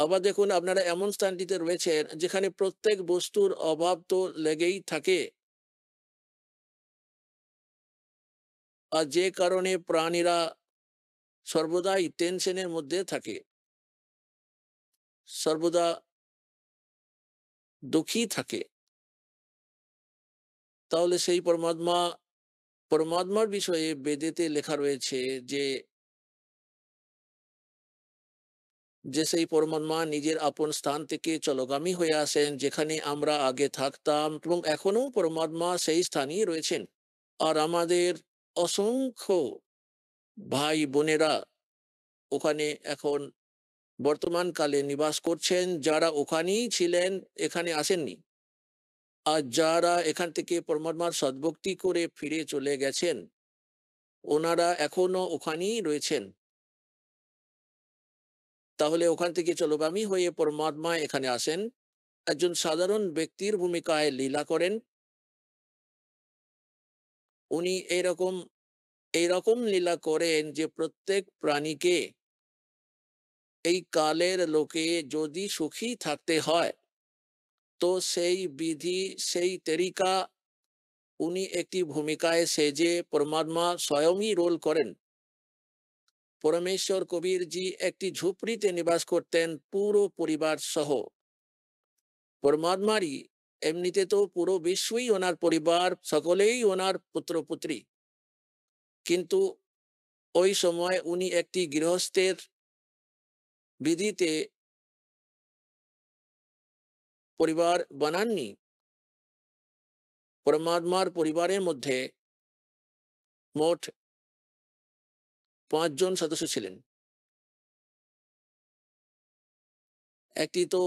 আবার দেখুন, আপনারা এমন স্থানটিতে রয়েছেন যেখানে প্রত্যেক বস্তুর অভাব তো লেগেই থাকে, আর যে কারণে প্রাণীরা সর্বদাই টেনশনের মধ্যে থাকে, সর্বদা দুঃখী থাকে। তাহলে সেই পরমাত্মার বিষয়ে বেদেতে লেখা রয়েছে যে যে সেই পরমাত্মা নিজের আপন স্থান থেকে চলগামী হয়ে আসেন, যেখানে আমরা আগে থাকতাম, এবং এখনো পরমাত্মা সেই স্থানেই রয়েছেন। আর আমাদের অসংখ্য ভাই বোনেরা ওখানে এখন বর্তমান কালে নিবাস করছেন, যারা ওখানেই ছিলেন, এখানে আসেননি। আর যারা এখান থেকে পরমাত্মার সদ্ভক্তি করে ফিরে চলে গেছেন, ওনারা এখনো ওখানেই রয়েছেন। তাহলে ওখান থেকে চলগামী হয়ে পরমাত্মা এখানে আসেন, একজন সাধারণ ব্যক্তির ভূমিকায় লীলা করেন। উনি এইরকম লীলা করেন যে প্রত্যেক প্রাণীকে এই কালের লোকে যদি সুখী থাকতে হয়, তো সেই বিধি, সেই তরিকা উনি একটি ভূমিকায় সেজে পরমাত্মা স্বয়ংই রোল করেন। পরমেশ্বর কবিরজি একটি ঝুপড়িতে নিবাস করতেন পুরো পরিবার সহ। পরমাত্মারই এমনিতে তো পুরো বিশ্বই ওনার পরিবার, সকলেই ওনার পুত্রপুত্রী, কিন্তু ওই সময় উনি একটি গৃহস্থের বিধিতে পরিবার বানাননি। পরমাত্মার পরিবারের মধ্যে মোট 5 জন সদস্য ছিলেন। একটি তো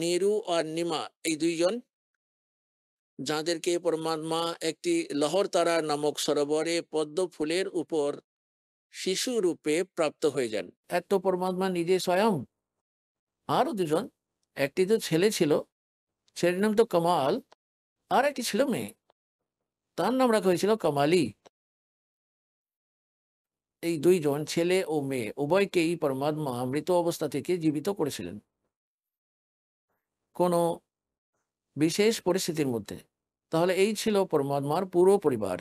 নীরু আর নিমা, এই 2 জন, যাদেরকে পরমাত্মা একটি লহরতারা নামক সরোবরে পদ্ম ফুলের উপর শিশু রূপে প্রাপ্ত হয়ে যান। এক তো পরমাত্মা নিজে স্বয়ং, আরো 2 জন, একটি তো ছেলে ছিল, ছেলের নাম তো কামাল, আর একটি ছিল মেয়ে, তার নাম রাখা হয়েছিল কামালি। এই 2 জন ছেলে ও মেয়ে উভয়কেই পরমাত্মা মৃত অবস্থা থেকে জীবিত করেছিলেন কোনো বিশেষ পরিস্থিতির মধ্যে। তাহলে এই ছিল পরমাত্মার পুরো পরিবার।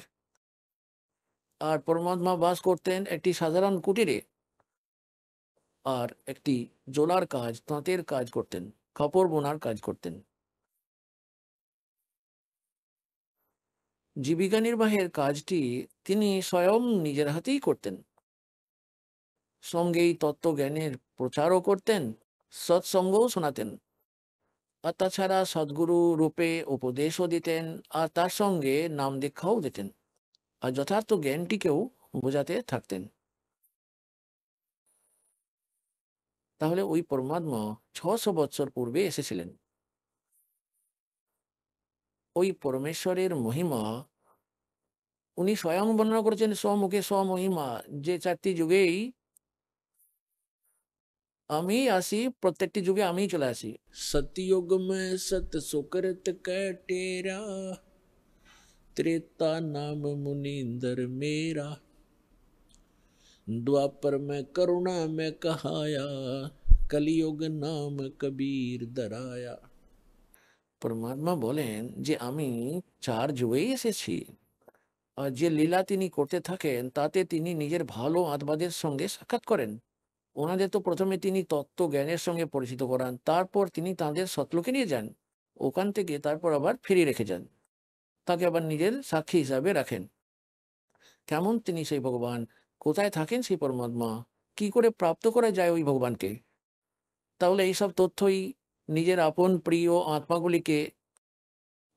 আর পরমাত্মা বাস করতেন একটি সাধারণ কুটিরে, আর একটি জোলার কাজ, তাঁতের কাজ করতেন, কাপড় বোনার কাজ করতেন। জীবিকা নির্বাহের কাজটি তিনি স্বয়ং নিজের হাতেই করতেন। সঙ্গেই তত্ত্বজ্ঞানের প্রচারও করতেন, সৎসঙ্গও শোনাতেন, আর তাছাড়া সদ্গুরু রূপে উপদেশও দিতেন, আর তার সঙ্গে নাম দীক্ষাও দিতেন, আর যথার্থ জ্ঞানটিকেও বোঝাতে থাকতেন। তাহলে ওই পরমাত্মা 600 বৎসর পূর্বে এসেছিলেন। ওই পরমেশ্বরের মহিমা উনি স্বয়ং বর্ণনা করেছেন স্বমুখে স্বমহিমা, যে 4টি যুগেই আমি আসি, প্রত্যেকটি যুগে আমি চলে আসি। সত্যযুগ মে সত্য সুকৃত কা টেরা, त्रेता नाम मुनींदर मेरा, द्वापर में करुणा में कहाया, कलियुग नाम कबीर दराया। পরমাত্মা বলেন যে আমি 4 যুগেই এসেছি, আর যে লীলা তিনি করতে থাকেন তাতে তিনি নিজের ভালো আত্মাদের সঙ্গে সাক্ষাৎ করেন। ওনাদের তো প্রথমে তিনি তত্ত্ব জ্ঞানের সঙ্গে পরিচিত করান, তারপর তিনি তাদের সতলোকে নিয়ে যান, ওখান থেকে তারপর আবার ফিরিয়ে রেখে যান, তাকে আবার নিজের সাক্ষী হিসাবে রাখেন। কেমন তিনি সেই ভগবান, কোথায় থাকেন সেই পরমাত্মা, কি করে প্রাপ্ত করা যায় ওই ভগবানকে? তাহলে এইসব তথ্যই নিজের আপন প্রিয় আত্মাগুলিকে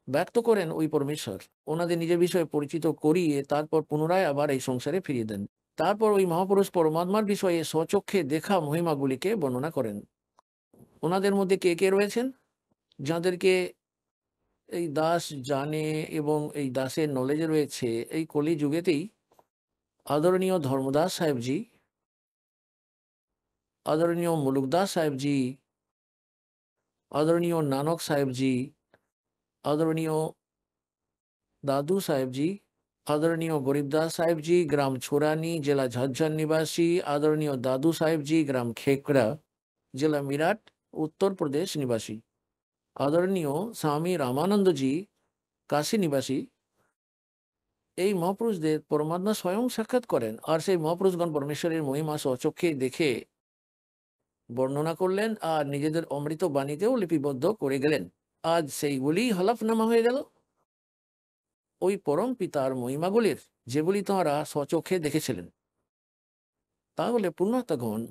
ব্যক্ত করেন ওই পরমেশ্বর, ওনাদের নিজের বিষয়ে পরিচিত করিয়ে তারপর পুনরায় আবার এই সংসারে ফিরিয়ে দেন। তারপর ওই মহাপুরুষ পরমাত্মার বিষয়ে স্বচক্ষে দেখা মহিমাগুলিকে বর্ণনা করেন। ওনাদের মধ্যে কে কে রয়েছেন, যাদেরকে এই দাস জানে এবং এই দাসের নলেজে রয়েছে, এই কলি যুগেতেই আদরণীয় ধর্মদাস সাহেবজি, আদরণীয় মুলুকদাস সাহেবজি, আদরণীয় নানক সাহেবজি, আদরণীয় দাদু সাহেবজি, আদরণীয় গরিবদাস সাহেবজি, গ্রাম ছোরানি, জেলা ঝজ্ঝর নিবাসী, আদরণীয় দাদু সাহেবজি, গ্রাম খেকড়া, জেলা মিরাট, উত্তর প্রদেশ নিবাসী, আদরণীয় স্বামী রামানন্দজি, কাশী নিবাসী, এই মহাপুরুষদের পরমাত্মা স্বয়ং সাক্ষাৎ করেন, আর সেই মহাপুরুষগণ পরমেশ্বরের মহিমা স্বচক্ষে দেখে বর্ণনা করলেন আর নিজেদের অমৃত বাণীতেও লিপিবদ্ধ করে গেলেন। আজ সেইগুলি হলফনামা হয়ে গেল ওই পরম পিতার মহিমাগুলির, যেগুলি তাঁরা স্বচক্ষে দেখেছিলেন। তাহলে পুণ্যাত্মাগণ,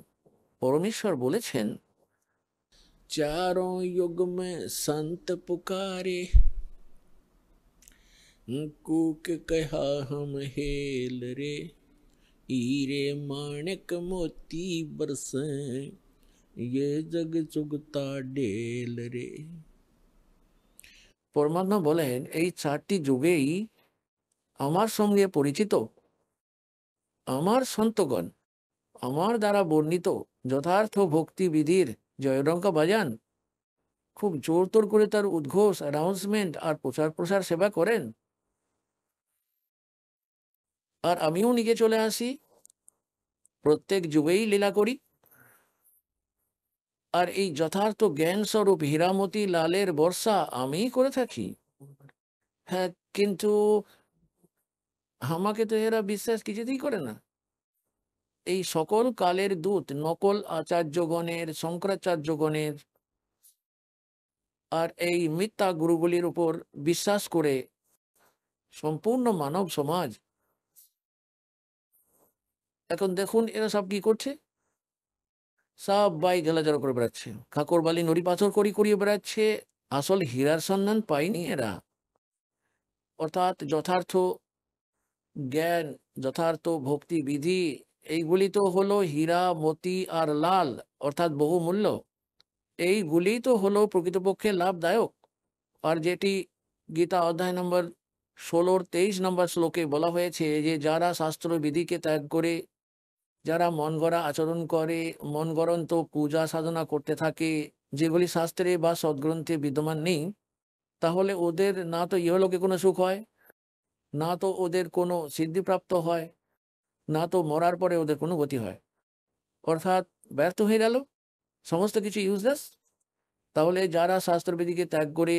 পরমেশ্বর বলেছেন, चारों युग में संत पुकारे, कूक कहा हम हेल रे, हीरे माणिक मोती बरसे, ये जग चुगता डेल रे। পরমাত্মা বলেন, এই 4টি যুগেই আমার সঙ্গে পরিচিত আমার সন্তগণ আমার দ্বারা বর্ণিত যথার্থ ভক্তি বিধির জয়ডঙ্কা বাজান, খুব জোরতোর করে তার উদ্ঘোষ, অ্যানাউন্সমেন্ট আর প্রচার প্রসার সেবা করেন। আর আমিও নিজে চলে আসি, প্রত্যেক যুগেই লীলা করি, আর এই যথার্থ জ্ঞান স্বরূপ হীরামতি লালের বর্ষা আমিই করে থাকি। হ্যাঁ, কিন্তু আমাকে তো এরা বিশ্বাস কিছুতেই করে না। এই সকল কালের দূত নকল আচার্যগণের, শঙ্করাচার্যগণের আর এই মিথ্যা গুরুগুলির উপর বিশ্বাস করে সম্পূর্ণ মানব সমাজ এখন দেখুন এরা সব কি করছে, সব বাই ঝালাঝালা করে বেড়াচ্ছে, কাকর বালি নড়ি পাথর করিয়ে বেড়াচ্ছে। আসল হীরার সন্ধান পায়নি এরা, অর্থাৎ যথার্থ জ্ঞান, যথার্থ ভক্তি বিধি, এইগুলি তো হলো হীরা, মতি আর লাল, অর্থাৎ বহুমূল্য। এইগুলি তো হলো প্রকৃতপক্ষে লাভদায়ক। আর যেটি গীতা অধ্যায় নম্বর 16-23 নম্বর শ্লোকে বলা হয়েছে যে যারা শাস্ত্র বিধিকে ত্যাগ করে, যারা মন গড়া আচরণ করে, মন গড়ন্ত পূজা সাধনা করতে থাকে, যেগুলি শাস্ত্রে বা সদ্গ্রন্থে বিদ্যমান নেই, তাহলে ওদের না তো ইহলোকে কোনো সুখ হয়, না তো ওদের কোনো সিদ্ধিপ্রাপ্ত হয়, না তো মরার পরে ওদের কোনো গতি হয়, অর্থাৎ ব্যর্থ হয়ে গেল, সমস্ত কিছু ইউজলেস। তাহলে যারা শাস্ত্রবিধিকে ত্যাগ করে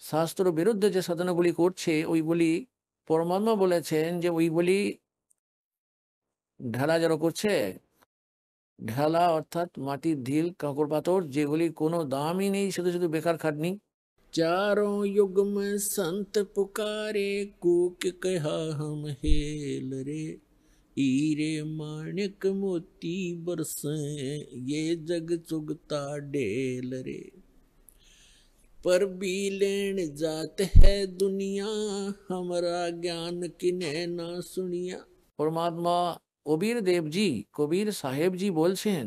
শাস্ত্র বিরুদ্ধে যে সাধনাগুলি করছে, ওইগুলি পরমাত্মা বলেছেন যে ওইগুলি ঢালা জড়ো করছে। ঢালা অর্থাৎ মাটির ঢিল, কাঁকর পাথর, যেগুলি কোনো দামই নেই, শুধু শুধু বেকার খাটনি। चारों युग में संत पुकारे, कूक कहा हम हेल रे, हीरे माणिक मोती बरसे, ये जग चुगता डेल रे। पर भी लेन जात है दुनिया, हमारा ज्ञान किने ना सुनिया। परमात्मा কবির দেবজি, কবির সাহেবজি বলছেন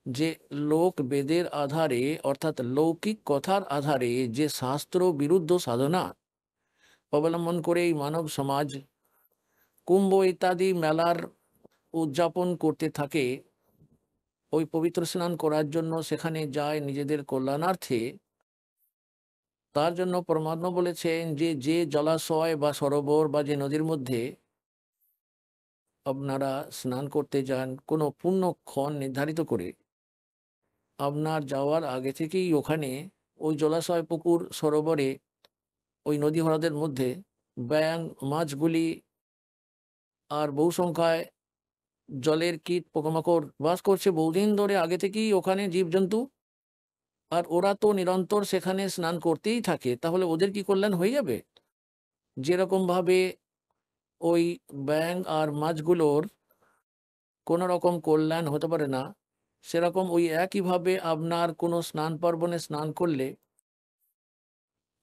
যে লোক বেদের আধারে, অর্থাৎ লৌকিক কথার আধারে যে শাস্ত্র বিরুদ্ধ সাধনা অবলম্বন করে এই মানব সমাজ কুম্ভ ইত্যাদি মেলার উদযাপন করতে থাকে, ওই পবিত্র স্নান করার জন্য সেখানে যায় নিজেদের কল্যাণার্থে, তার জন্য পরমাত্মা বলেছেন যে যে জলাশয় বা সরোবর বা যে নদীর মধ্যে আপনারা স্নান করতে যান কোনো পুণ্যক্ষণ নির্ধারিত করে, আপনার যাওয়ার আগে থেকেই ওখানে ওই জলাশয়, পুকুর, সরোবরে, ওই নদী হ্রদের মধ্যে ব্যাঙ, মাছগুলি আর বহু সংখ্যায় জলের কীট পোকামাকড় বাস করছে বহুদিন ধরে, আগে থেকেই ওখানে জীবজন্তু। আর ওরা তো নিরন্তর সেখানে স্নান করতেই থাকে, তাহলে ওদের কি কল্যাণ হয়ে যাবে? যেরকম ভাবে ওই ব্যাঙ আর মাছগুলোর কোনো রকম কল্যাণ হতে পারে না, সেরকম ওই একইভাবে আপনার কোনো স্নান পার্বণে স্নান করলে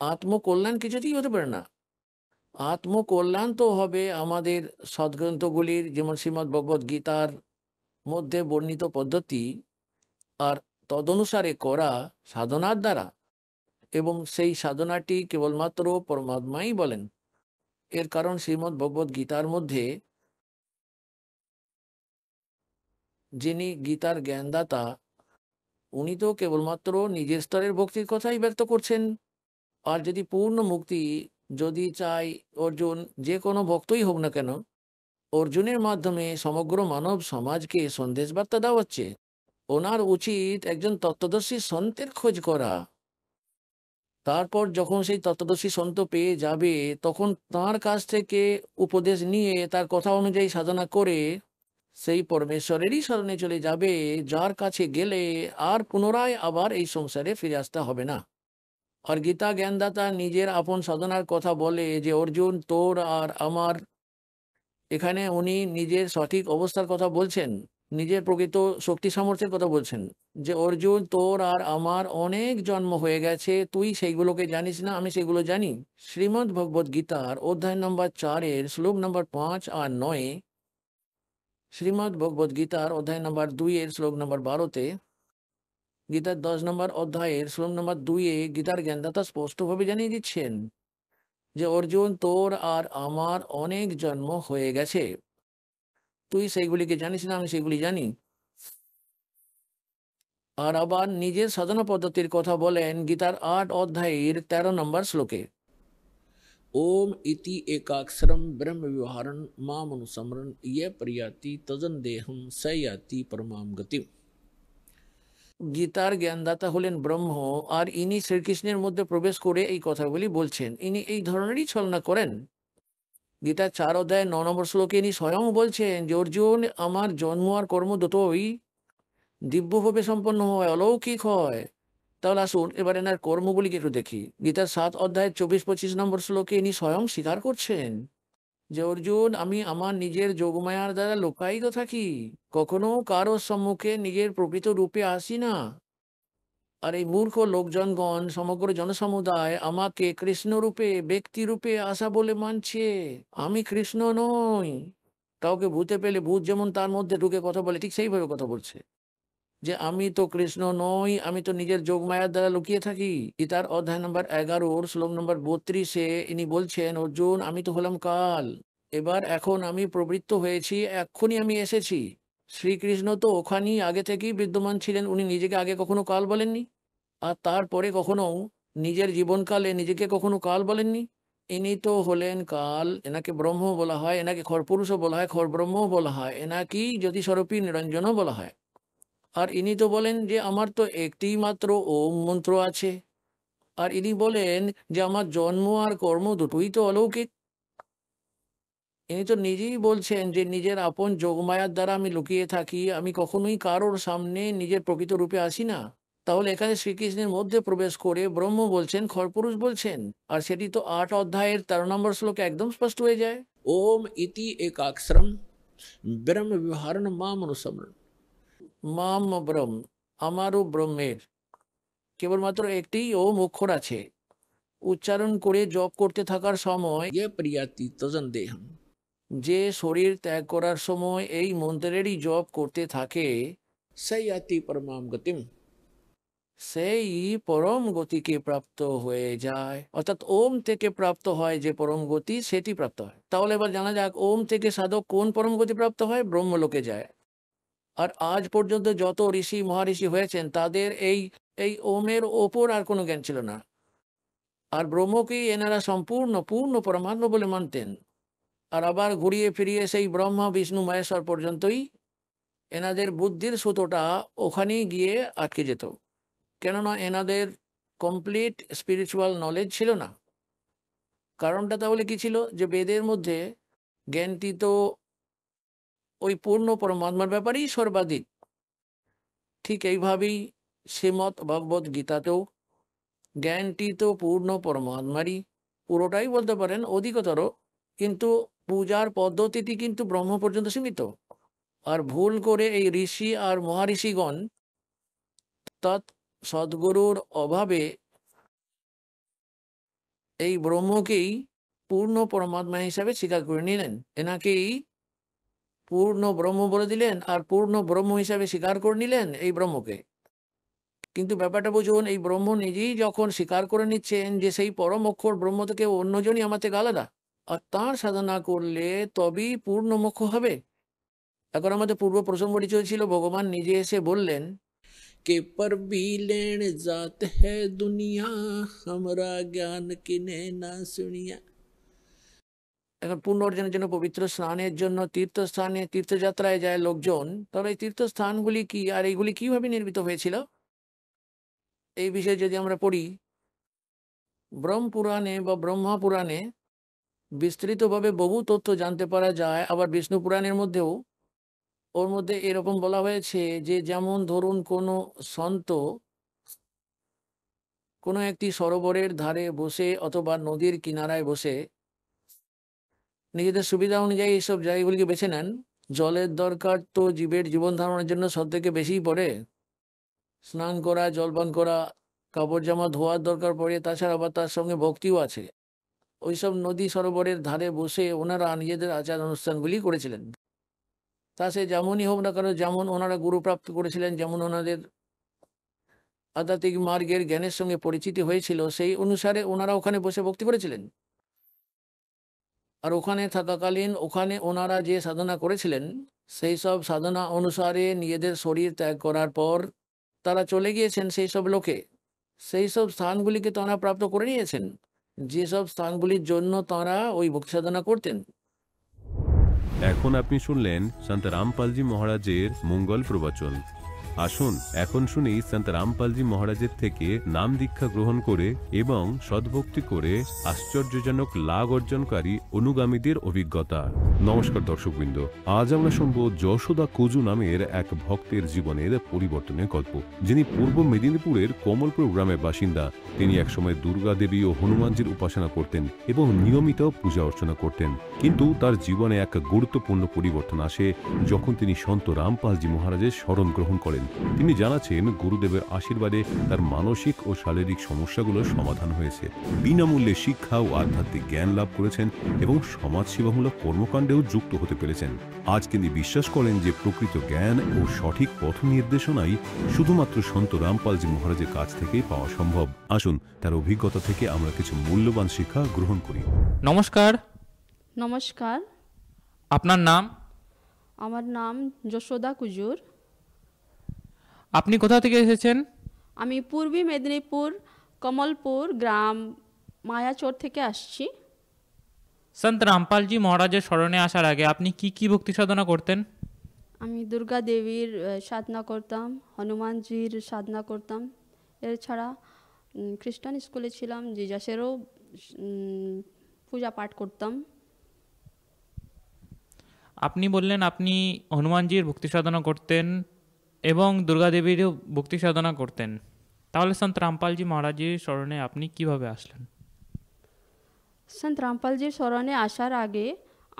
আত্মকল্যাণ কিছুতেই হতে পারে না। আত্মকল্যাণ তো হবে আমাদের সদ্গ্রন্থগুলির, যেমন শ্রীমদ্ ভগবদ গীতার মধ্যে বর্ণিত পদ্ধতি আর তদনুসারে করা সাধনার দ্বারা, এবং সেই সাধনাটি কেবলমাত্র পরমাত্মাই বলেন। এর কারণ শ্রীমদ্ ভগবদ গীতার মধ্যে যিনি গীতার জ্ঞানদাতা, উনি তো কেবলমাত্র নিজের স্তরের ভক্তির কথাই ব্যক্ত করছেন। আর যদি পূর্ণ মুক্তি যদি চাই অর্জুন, যে কোনো ভক্তই হোক না কেন, অর্জুনের মাধ্যমে সমগ্র মানব সমাজকে সন্দেশ বার্তা দেওয়া হচ্ছে। ওনার উচিত একজন তত্ত্বদর্শী সন্তের খোঁজ করা। তারপর যখন সেই তত্ত্বদর্শী সন্ত পেয়ে যাবে, তখন তার কাছ থেকে উপদেশ নিয়ে তার কথা অনুযায়ী সাধনা করে সেই পরমেশ্বরেরই শরণে চলে যাবে, যার কাছে গেলে আর পুনরায় আবার এই সংসারে ফিরে আসতে হবে না। আর গীতা জ্ঞানদাতা নিজের আপন সাধনার কথা বলে যে অর্জুন তোর আর আমার, এখানে উনি নিজের সঠিক অবস্থার কথা বলছেন, নিজের প্রকৃত শক্তি সামর্থ্যের কথা বলছেন, যে অর্জুন তোর আর আমার অনেক জন্ম হয়ে গেছে, তুই সেইগুলোকে জানিস না, আমি সেগুলো জানি। শ্রীমদ্ ভগবদ গীতার অধ্যায় নম্বর 4 শ্লোক নম্বর 5 আর 9, শ্রীমদ্ ভগবদ গীতার অধ্যায় নম্বর 2 শ্লোক নম্বর 12-তে, গীতার 10 নম্বর অধ্যায়ের শ্লোক নম্বর 2-এ গীতার জ্ঞানদাতা স্পষ্টভাবে জানিয়ে দিচ্ছেন যে অর্জুন তোর আর আমার অনেক জন্ম হয়ে গেছে, তুই সেইগুলিকে জানিস না, আমি সেগুলি জানি। আর আবার নিজের সাধনা পদ্ধতির কথা বলেন গীতার 8 অধ্যায়ের 13 নম্বর শ্লোকে, ओम इति एकाक्षरम ब्रह्म व्यवहारन मामनुसमरन ये प्रियाति तजन देहम सयाति परमाम गति। গীতার জ্ঞানদাতা হলেন ব্রহ্ম, আর ইনি শ্রীকৃষ্ণের মধ্যে প্রবেশ করে এই কথাগুলি বলছেন। ইনি এই ধরনেরই ছলনা করেন। গীতার 4 অধ্যায় 9 নম্বর শ্লোকে ইনি স্বয়ং বলছেন যে অর্জুন, আমার জন্ম আর কর্ম দুটোই দিব্যভাবে সম্পন্ন হয়, অলৌকিক হয়। তাহলে আসুন এবার এনার কর্মগুলিকে একটু দেখি। গীতার 7 অধ্যায়ের 24-25 নম্বর শ্লোকে ইনি স্বয়ং স্বীকার করছেন যে অর্জুন, আমি আমার নিজের যোগমায়ার দ্বারা লোকায়িত থাকি, কখনো কারোর সম্মুখে নিজের প্রকৃত রূপে আসি না। আর এই মূর্খ লোকজনগণ, সমগ্র জনসমুদায় আমাকে কৃষ্ণ রূপে, ব্যক্তি রূপে আসা বলে মানছে। আমি কৃষ্ণ নই। কাউকে ভূতে পেলে ভূত যেমন তার মধ্যে ঢুকে কথা বলে, ঠিক সেইভাবে কথা বলছে যে আমি তো কৃষ্ণ নই, আমি তো নিজের যোগমায়ার দ্বারা লুকিয়ে থাকি। গীতার অধ্যায় নম্বর 11 শ্লোক নম্বর 32-এ ইনি বলছেন, অর্জুন, আমি তো হলাম কাল, এখন আমি প্রবৃত্ত হয়েছি, এক্ষুনি আমি এসেছি। শ্রীকৃষ্ণ তো ওখানেই আগে থেকেই বিদ্যমান ছিলেন, উনি নিজেকে আগে কখনো কাল বলেননি, আর তারপরে কখনো নিজের জীবনকালে নিজেকে কখনো কাল বলেননি। ইনি তো হলেন কাল। এনাকে ব্রহ্ম বলা হয়, এনাকে খড়পুরুষও বলা হয়, খড়ব্রহ্মও বলা হয়, এনাকেই জ্যোতিস্বরূপী নিরঞ্জনও বলা হয়। আর ইনি তো বলেন যে আমার তো একটি মাত্র ওম মন্ত্র আছে। আর ইনি বলেন যে আমার জন্ম আর কর্ম দুটোই তো অলৌকিক। ইনি তো নিজেই বলছেন যে নিজের আপন যোগমায়ার দ্বারা আমি লুকিয়ে থাকি, আমি কখনোই কারোর সামনে নিজের প্রকৃত রূপে আসি না। তাহলে এখানে শ্রীকৃষ্ণের মধ্যে প্রবেশ করে ব্রহ্ম বলছেন, খড়পুরুষ বলছেন, আর সেটি তো 8 অধ্যায়ের 13 নম্বর শ্লোকে একদম স্পষ্ট হয়ে যায়। ওম ইতি একাক্ষরম ব্রহ্ম ব্যবহারন মাম অনুসমরণ। মাম ব্রহ্ম, আমারও ব্রহ্মের কেবলমাত্র একটি ওম অক্ষর আছে। উচ্চারণ করে জপ করতে থাকার সময় ইয়ে প্রিয়াতি তজন দেহম, যে শরীর ত্যাগ করার সময় এই মন্ত্রেরই জপ করতে থাকে, সেই আতি পরমাম গতিম, সেই পরম গতিকে প্রাপ্ত হয়ে যায়। অর্থাৎ ওম থেকে প্রাপ্ত হয় যে পরম গতি, সেটি প্রাপ্ত হয়। তাহলে এবার জানা যাক ওম থেকে সাধক কোন পরম গতি প্রাপ্ত হয়? ব্রহ্মলোকে যায়। আর আজ পর্যন্ত যত ঋষি মহারিষি হয়েছেন তাদের এই ওমের ওপর আর কোনো জ্ঞান ছিল না। আর ব্রহ্মকেই এনারা সম্পূর্ণ পূর্ণ পরমাত্মা বলে মানতেন। আর আবার ঘুরিয়ে ফিরিয়ে সেই ব্রহ্মা বিষ্ণু মহেশ্বর পর্যন্তই এনাদের বুদ্ধির সুতোটা ওখানেই গিয়ে আটকে যেত, কেননা এনাদের কমপ্লিট স্পিরিচুয়াল নলেজ ছিল না। কারণটা তাহলে কি ছিল? যে বেদের মধ্যে জ্ঞানটি তো ওই পূর্ণ পরমাত্মার ব্যাপারেই সর্বাধিক। ঠিক এইভাবেই শ্রীমৎ ভগবত গীতাতেও জ্ঞানটি তো পূর্ণ পরমাত্মারই, পুরোটাই বলতে পারেন, অধিকতর, কিন্তু পূজার পদ্ধতিটি কিন্তু ব্রহ্ম পর্যন্ত সীমিত। আর ভুল করে এই ঋষি আর মহারিষিগণ তৎ সদ্গুরুর অভাবে এই ব্রহ্মকেই পূর্ণ পরমাত্মা হিসাবে স্বীকার করে নিলেন, এনাকেই পূর্ণ ব্রহ্ম বলে দিলেন আর পূর্ণ ব্রহ্ম হিসাবে স্বীকার করে নিলেন এই ব্রহ্মকে। কিন্তু ব্যাপারটা বুঝুন, এই ব্রহ্ম নিজেই যখন স্বীকার করে নিচ্ছেন যে সেই পরম অক্ষর ব্রহ্ম থেকে অন্যজনই আমার থেকে আলাদা, আর তাঁর সাধনা করলে তবেই পূর্ণ মোক্ষ হবে। এখন আমাদের পূর্ব প্রসঙ্গটি চলছিল, ভগবান নিজে এসে বললেন के पर भी लेन जात है दुनिया हमरा ज्ञान किने ना सुनिया। এখন পূর্ণ অর্জনের জন্য পবিত্র স্নানের জন্য তীর্থস্থানে তীর্থযাত্রায় যায় লোকজন, তবে এই তীর্থস্থানগুলি কি আর এইগুলি কিভাবে নির্মিত হয়েছিল এই বিষয়ে যদি আমরা পড়ি, ব্রহ্ম পুরাণে বা ব্রহ্মা পুরাণে বিস্তৃতভাবে বহু তথ্য জানতে পারা যায়। আবার বিষ্ণু পুরাণের মধ্যেও ওর মধ্যে এরকম বলা হয়েছে যে যেমন ধরুন কোনো সন্ত কোনো একটি সরোবরের ধারে বসে অথবা নদীর কিনারায় বসে নিজেদের সুবিধা অনুযায়ী এইসব জায়গাগুলিকে বেছে নেন। জলের দরকার তো জীবের জীবন ধারণের জন্য সব থেকে বেশিই পড়ে, স্নান করা, জলপান করা, কাপড় জামা ধোয়ার দরকার পড়ে, তাছাড়া আবার তার সঙ্গে ভক্তিও আছে। ওইসব নদী সরোবরের ধারে বসে ওনারা নিজেদের আচার অনুষ্ঠানগুলি করেছিলেন। তা সে যেমনই হোক না কেন, যেমন ওনারা গুরুপ্রাপ্ত করেছিলেন, যেমন ওনাদের আধ্যাত্মিক মার্গের জ্ঞানের সঙ্গে পরিচিতি হয়েছিল, সেই অনুসারে ওনারা ওখানে বসে ভক্তি করেছিলেন। আর ওখানে থাকাকালীন ওখানে ওনারা যে সাধনা করেছিলেন সেই সব সাধনা অনুসারে নিজেদের শরীর ত্যাগ করার পর তারা চলে গিয়েছেন সেই সব লোকে। সেই সব স্থানগুলিকে তাঁরা প্রাপ্ত করে নিয়েছেন, যেসব স্থানগুলির জন্য তাঁরা ওই ভক্তি সাধনা করতেন। এখন আপনি শুনলেন সন্ত রামপালজি মহারাজের মঙ্গল প্রবচন। আসুন এখন শুনি সন্ত রামপালজি মহারাজের থেকে নাম দীক্ষা গ্রহণ করে এবং সদ্ভক্তি করে আশ্চর্যজনক লাভ অর্জনকারী অনুগামীদের অভিজ্ঞতা। নমস্কার দর্শকবৃন্দ, আজ আমরা শুনব যশোদা কুজু নামের এক ভক্তের জীবনের পরিবর্তনের গল্প, যিনি পূর্ব মেদিনীপুরের কমলপুর গ্রামের বাসিন্দা। তিনি একসময় দুর্গা দেবী ও হনুমানজির উপাসনা করতেন এবং নিয়মিত পূজা অর্চনা করতেন। কিন্তু তার জীবনে এক গুরুত্বপূর্ণ পরিবর্তন আসে যখন তিনি সন্ত রামপালজি মহারাজের শরণ গ্রহণ করেন। তিনি জানাচ্ছেন গুরুদেবের আশীর্বাদে তার মানসিক ও শারীরিক সমস্যাগুলোর সমাধান হয়েছে, বিনামূল্যে শিক্ষা ও আধ্যাত্মিক জ্ঞান লাভ করেছেন এবং সমাজসেবামূলক কর্মকাণ্ডেও যুক্ত হতে পেরেছেন। আজ তিনি বিশ্বাস করেন যে প্রকৃত জ্ঞান ও সঠিক পথ নির্দেশনাই শুধুমাত্র সন্ত রামপালজি মহারাজের কাছ থেকেই পাওয়া সম্ভব। আসুন তার অভিজ্ঞতা থেকে আমরা কিছু মূল্যবান শিক্ষা গ্রহণ করি। নমস্কার। নমস্কার, আপনার নাম? আমার নাম যশোদা কুজুর। আপনি কোথা থেকে এসেছেন? আমি পূর্বী মেদিনীপুর কমলপুর গ্রাম মায়াচর থেকে আসছি। সন্ত রামপালজি মহারাজের স্মরণে আসার আগে আপনি কি কি ভক্তি সাধনা করতেন? আমি দুর্গা দেবীর সাধনা করতাম, হনুমানজির সাধনা করতাম। এছাড়া খ্রিস্টান স্কুলে ছিলাম, জিজাসেরও পূজা পাঠ করতাম। আপনি বললেন আপনি হনুমানজির ভক্তি সাধনা করতেন এবং দুর্গা দেবীরও ভক্তি সাধনা করতেন। তাহলে সন্ত রামপালজি মহারাজের স্মরণে আপনি কিভাবে আসলেন? সন্ত রামপালজির স্মরণে আসার আগে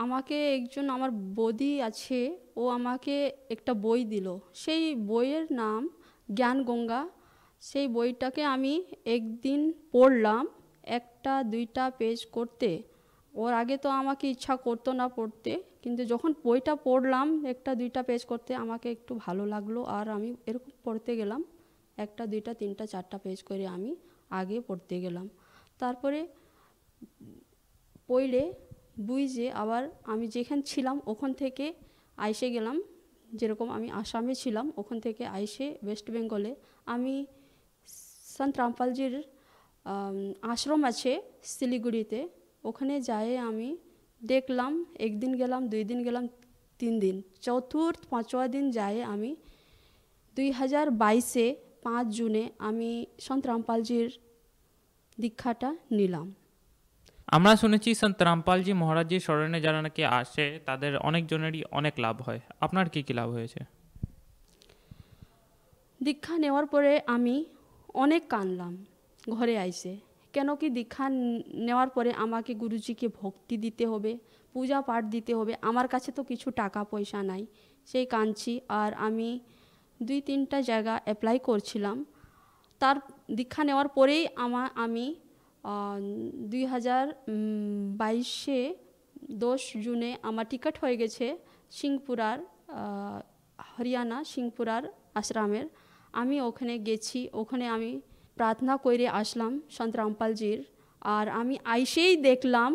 আমাকে একজন, আমার বৌদি আছে, ও আমাকে একটা বই দিল। সেই বইয়ের নাম জ্ঞান গঙ্গা। সেই বইটাকে আমি একদিন পড়লাম, একটা দুইটা পেজ করতে। ওর আগে তো আমাকে ইচ্ছা করতো না পড়তে, কিন্তু যখন বইটা পড়লাম একটা দুইটা পেজ করতে আমাকে একটু ভালো লাগলো, আর আমি এরকম পড়তে গেলাম, একটা দুইটা তিনটা চারটা পেজ করে আমি আগে পড়তে গেলাম। তারপরে পড়লে বুঝে আবার আমি যেখানে ছিলাম ওখান থেকে আইসে গেলাম। যেরকম আমি আসামে ছিলাম, ওখান থেকে আইসে ওয়েস্ট বেঙ্গলে আমি সন্ত রামপালজির আশ্রম আছে শিলিগুড়িতে, ওখানে যাই আমি দেখলাম। একদিন গেলাম, 2 দিন গেলাম, 3 দিন, চতুর্থ 5ওয়া দিন যাই আমি 2022-এ 5 জুনে আমি সন্ত রামপালজির দীক্ষাটা নিলাম। আমরা শুনেছি সন্ত রামপালজি মহারাজজির স্মরণে যারা নাকি আসে তাদের অনেকজনেরই অনেক লাভ হয়। আপনার কি কি লাভ হয়েছে? দীক্ষা নেওয়ার পরে আমি অনেক কাঁদলাম ঘরে আইসে। কেন কি দীক্ষা নেওয়ার পরে আমাকে গুরুজিকে ভক্তি দিতে হবে, পূজা পাঠ দিতে হবে, আমার কাছে তো কিছু টাকা পয়সা নাই, সেই কাঁদছি। আর আমি 2-3টা জায়গা অ্যাপ্লাই করছিলাম। তার দীক্ষা নেওয়ার পরেই আমি 2022-এ 10 জুনে আমার টিকিট হয়ে গেছে সিংপুরার, হরিয়ানা সিংপুরার আশ্রমের। আমি ওখানে গেছি, ওখানে আমি প্রার্থনা করে আসলাম সন্ত রামপালজির। আর আমি আইসেই দেখলাম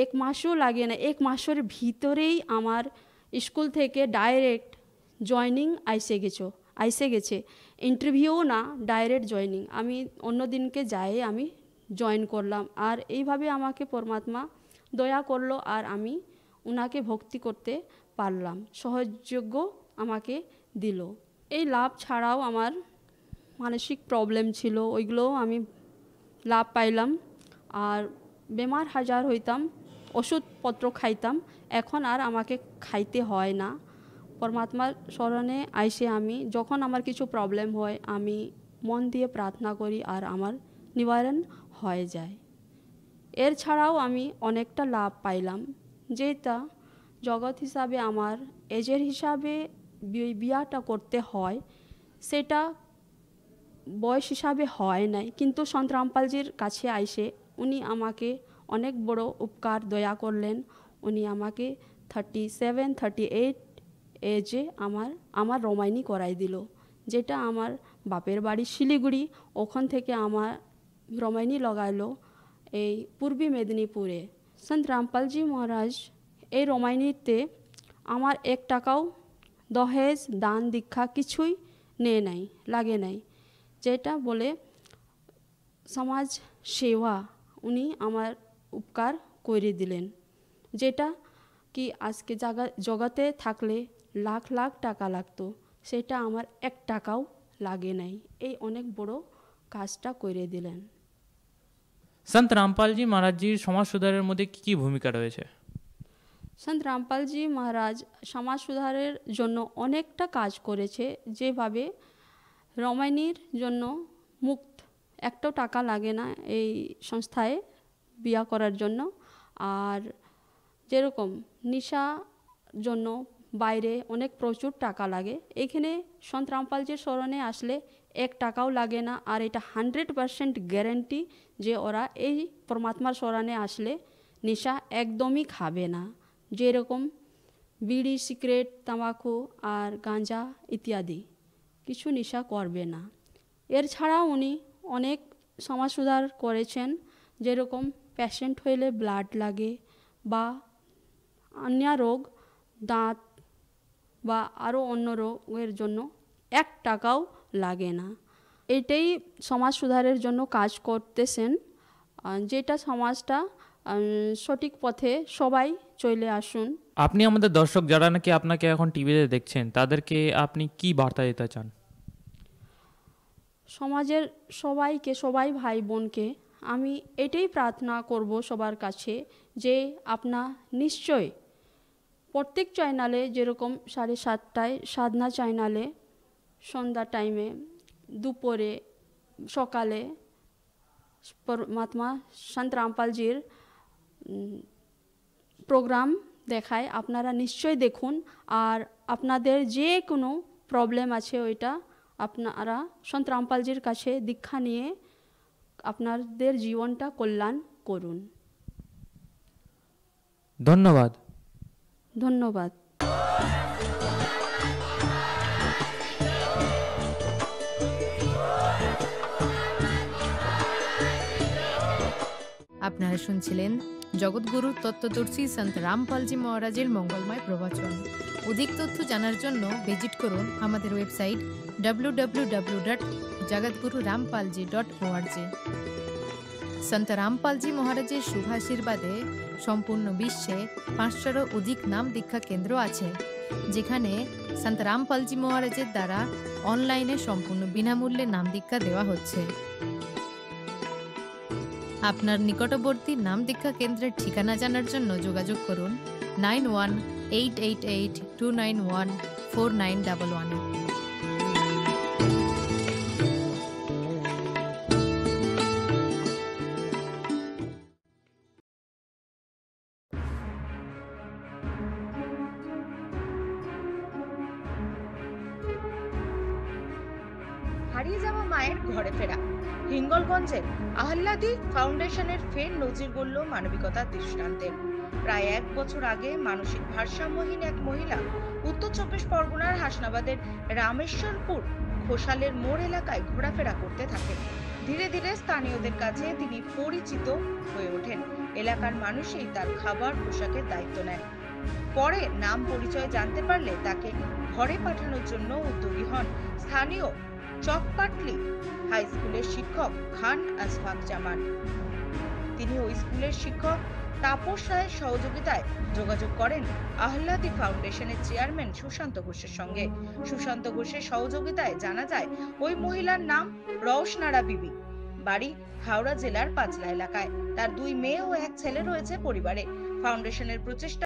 1 মাসও লাগে না, 1 মাসের ভিতরেই আমার স্কুল থেকে ডাইরেক্ট জয়নিং আইসে গেছে। ইন্টারভিউ না, ডাইরেক্ট জয়নিং। আমি অন্য দিনকে যাই আমি জয়েন করলাম। আর এইভাবে আমাকে পরমাত্মা দয়া করলো আর আমি ওনাকে ভক্তি করতে পারলাম, সহযোগ্য আমাকে দিল। এই লাভ ছাড়াও আমার মানসিক প্রবলেম ছিল, ওইগুলোও আমি লাভ পাইলাম। আর বেমার হাজার হইতাম, ওষুধপত্র খাইতাম, এখন আর আমাকে খাইতে হয় না। পরমাত্মার স্মরণে আইসে আমি যখন আমার কিছু প্রবলেম হয় আমি মন দিয়ে প্রার্থনা করি আর আমার নিবারণ হয়ে যায়। এর ছাড়াও আমি অনেকটা লাভ পাইলাম, যেটা জগৎ হিসাবে আমার এজের হিসাবে বিয়াটা করতে হয়, সেটা বয়স হিসাবে হয় নাই। কিন্তু সন্ত রামপালজির কাছে আইসে উনি আমাকে অনেক বড় উপকার দয়া করলেন। উনি আমাকে 37-38 এজে আমার রমাইনি করাই দিল, যেটা আমার বাপের বাড়ি শিলিগুড়ি, ওখান থেকে আমার রমাইনি লাগাইলো এই পূর্বী মেদিনীপুরে। সন্ত রামপালজি মহারাজ এই রমাইনিতে আমার 1 টাকাও দহেজ দান দীক্ষা কিছুই লাগে নাই, যেটা বলে সমাজ সেবা উনি আমার উপকার করে দিলেন, যেটা কি আজকে জগতে থাকলে লাখ লাখ টাকা লাগতো, সেটা আমার 1 টাকাও লাগে নাই। এই অনেক বড় কাজটা করে দিলেন। সন্ত রামপালজি মহারাজজির সমাজ সুধারের মধ্যে কি কি ভূমিকা রয়েছে? সন্ত রামপালজি মহারাজ সমাজ সুধারের জন্য অনেকটা কাজ করেছে। যেভাবে রমাইনির জন্য মুক্ত, একটাও টাকা লাগে না এই সংস্থায় বিয়া করার জন্য। আর যেরকম নিশা জন্য বাইরে অনেক প্রচুর টাকা লাগে, এখানে সন্ত রামপালজির স্মরণে আসলে 1 টাকাও লাগে না। আর এটা 100% গ্যারেন্টি যে ওরা এই পরমাত্মার স্মরণে আসলে নেশা একদমই খাবে না, যেরকম বিড়ি সিগারেট তামাকু আর গাঁজা ইত্যাদি কিছু নেশা করবে না। এর ছাড়াও উনি অনেক সমাজ সুধার করেছেন, যেরকম পেশেন্ট হইলে ব্লাড লাগে বা অন্য রোগ, দাঁত বা আরও অন্য রোগের জন্য 1 টাকাও লাগে না। এটাই সমাজ সুধারের জন্য কাজ করতেছেন, যেটা সমাজটা সঠিক পথে সবাই চলে আসুন। আপনি আমাদের দর্শক যারা নাকি আপনাকে এখন টিভিতে দেখছেন তাদেরকে আপনি কি বার্তা দিতে চান? সমাজের সবাই ভাই বোনকে আমি এটাই প্রার্থনা করব সবার কাছে যে আপনা নিশ্চয় প্রত্যেক চ্যানেলে, যেরকম 7:30টায় সাধনা চ্যানেলে, সন্ধ্যা টাইমে, দুপুরে, সকালে পরমাত্মা সন্ত রামপালজির প্রোগ্রাম দেখায়, আপনারা নিশ্চয় দেখুন। আর আপনাদের যে কোনো প্রবলেম আছে ওইটা আপনারা সন্ত রামপালজির কাছে দীক্ষা নিয়ে আপনাদের জীবনটা কল্যাণ করুন। ধন্যবাদ। ধন্যবাদ। আপনারা শুনছিলেন জগৎগুরু তত্ত্বদর্শী সন্ত রামপালজি মহারাজের মঙ্গলময় প্রবচন। অধিক তথ্য জানার জন্য ভিজিট করুন আমাদের ওয়েবসাইট www.jagatgururampalji.org। সন্ত রামপালজি মহারাজের শুভ আশীর্বাদে সম্পূর্ণ বিশ্বে 500-এরও অধিক নাম দীক্ষা কেন্দ্র আছে, যেখানে সন্ত রামপালজি মহারাজের দ্বারা অনলাইনে সম্পূর্ণ বিনামূল্যে নাম দীক্ষা দেওয়া হচ্ছে। আপনার নিকটবর্তী নাম দীক্ষা কেন্দ্রের ঠিকানা জানার জন্য যোগাযোগ করুন 9188291491। হারিয়ে যাওয়া মায়ের ঘরে ফেরা। হিঙ্গলগঞ্জের আহ্লাদি ফাউন্ডেশনের ফের নজির গড়ল মানবিকতার দৃষ্টান্তের। প্রায় 1 বছর আগে মানসিক ভারসাম্যহীন এক মহিলা উত্তর 24 পরগনার হাসনাবাদের রামেশ্বরপুর ঘোষালের মোড় এলাকায় ঘোরাফেরা করতে থাকেন। ধীরে ধীরে স্থানীয়দের কাছে তিনি পরিচিত হয়ে ওঠেন। এলাকার মানুষই তার খাবার পোশাকের দায়িত্ব নেন। পরে নাম পরিচয় জানতে পারলে তাকে ঘরে পাঠানোর জন্য উদ্যোগী হন স্থানীয় চকপাটলি হাই স্কুলের শিক্ষক খান আশফাক জামান। তিনি ওই স্কুলের শিক্ষক তাপস রায়ের সহযোগিতায় যোগাযোগ করেন আহ্লাদি ফাউন্ডেশনের চেয়ারম্যান সুশান্ত ঘোষের সঙ্গে। সুশান্ত ঘোষের সহযোগিতায় জানা যায় ওই মহিলার নাম রওশনারা বিবি, বাড়ি হাওড়া জেলার পাঁচলা এলাকায়। তার 2 মেয়ে ও 1 ছেলে রয়েছে পরিবারে। ফাউন্ডেশনের প্রচেষ্টা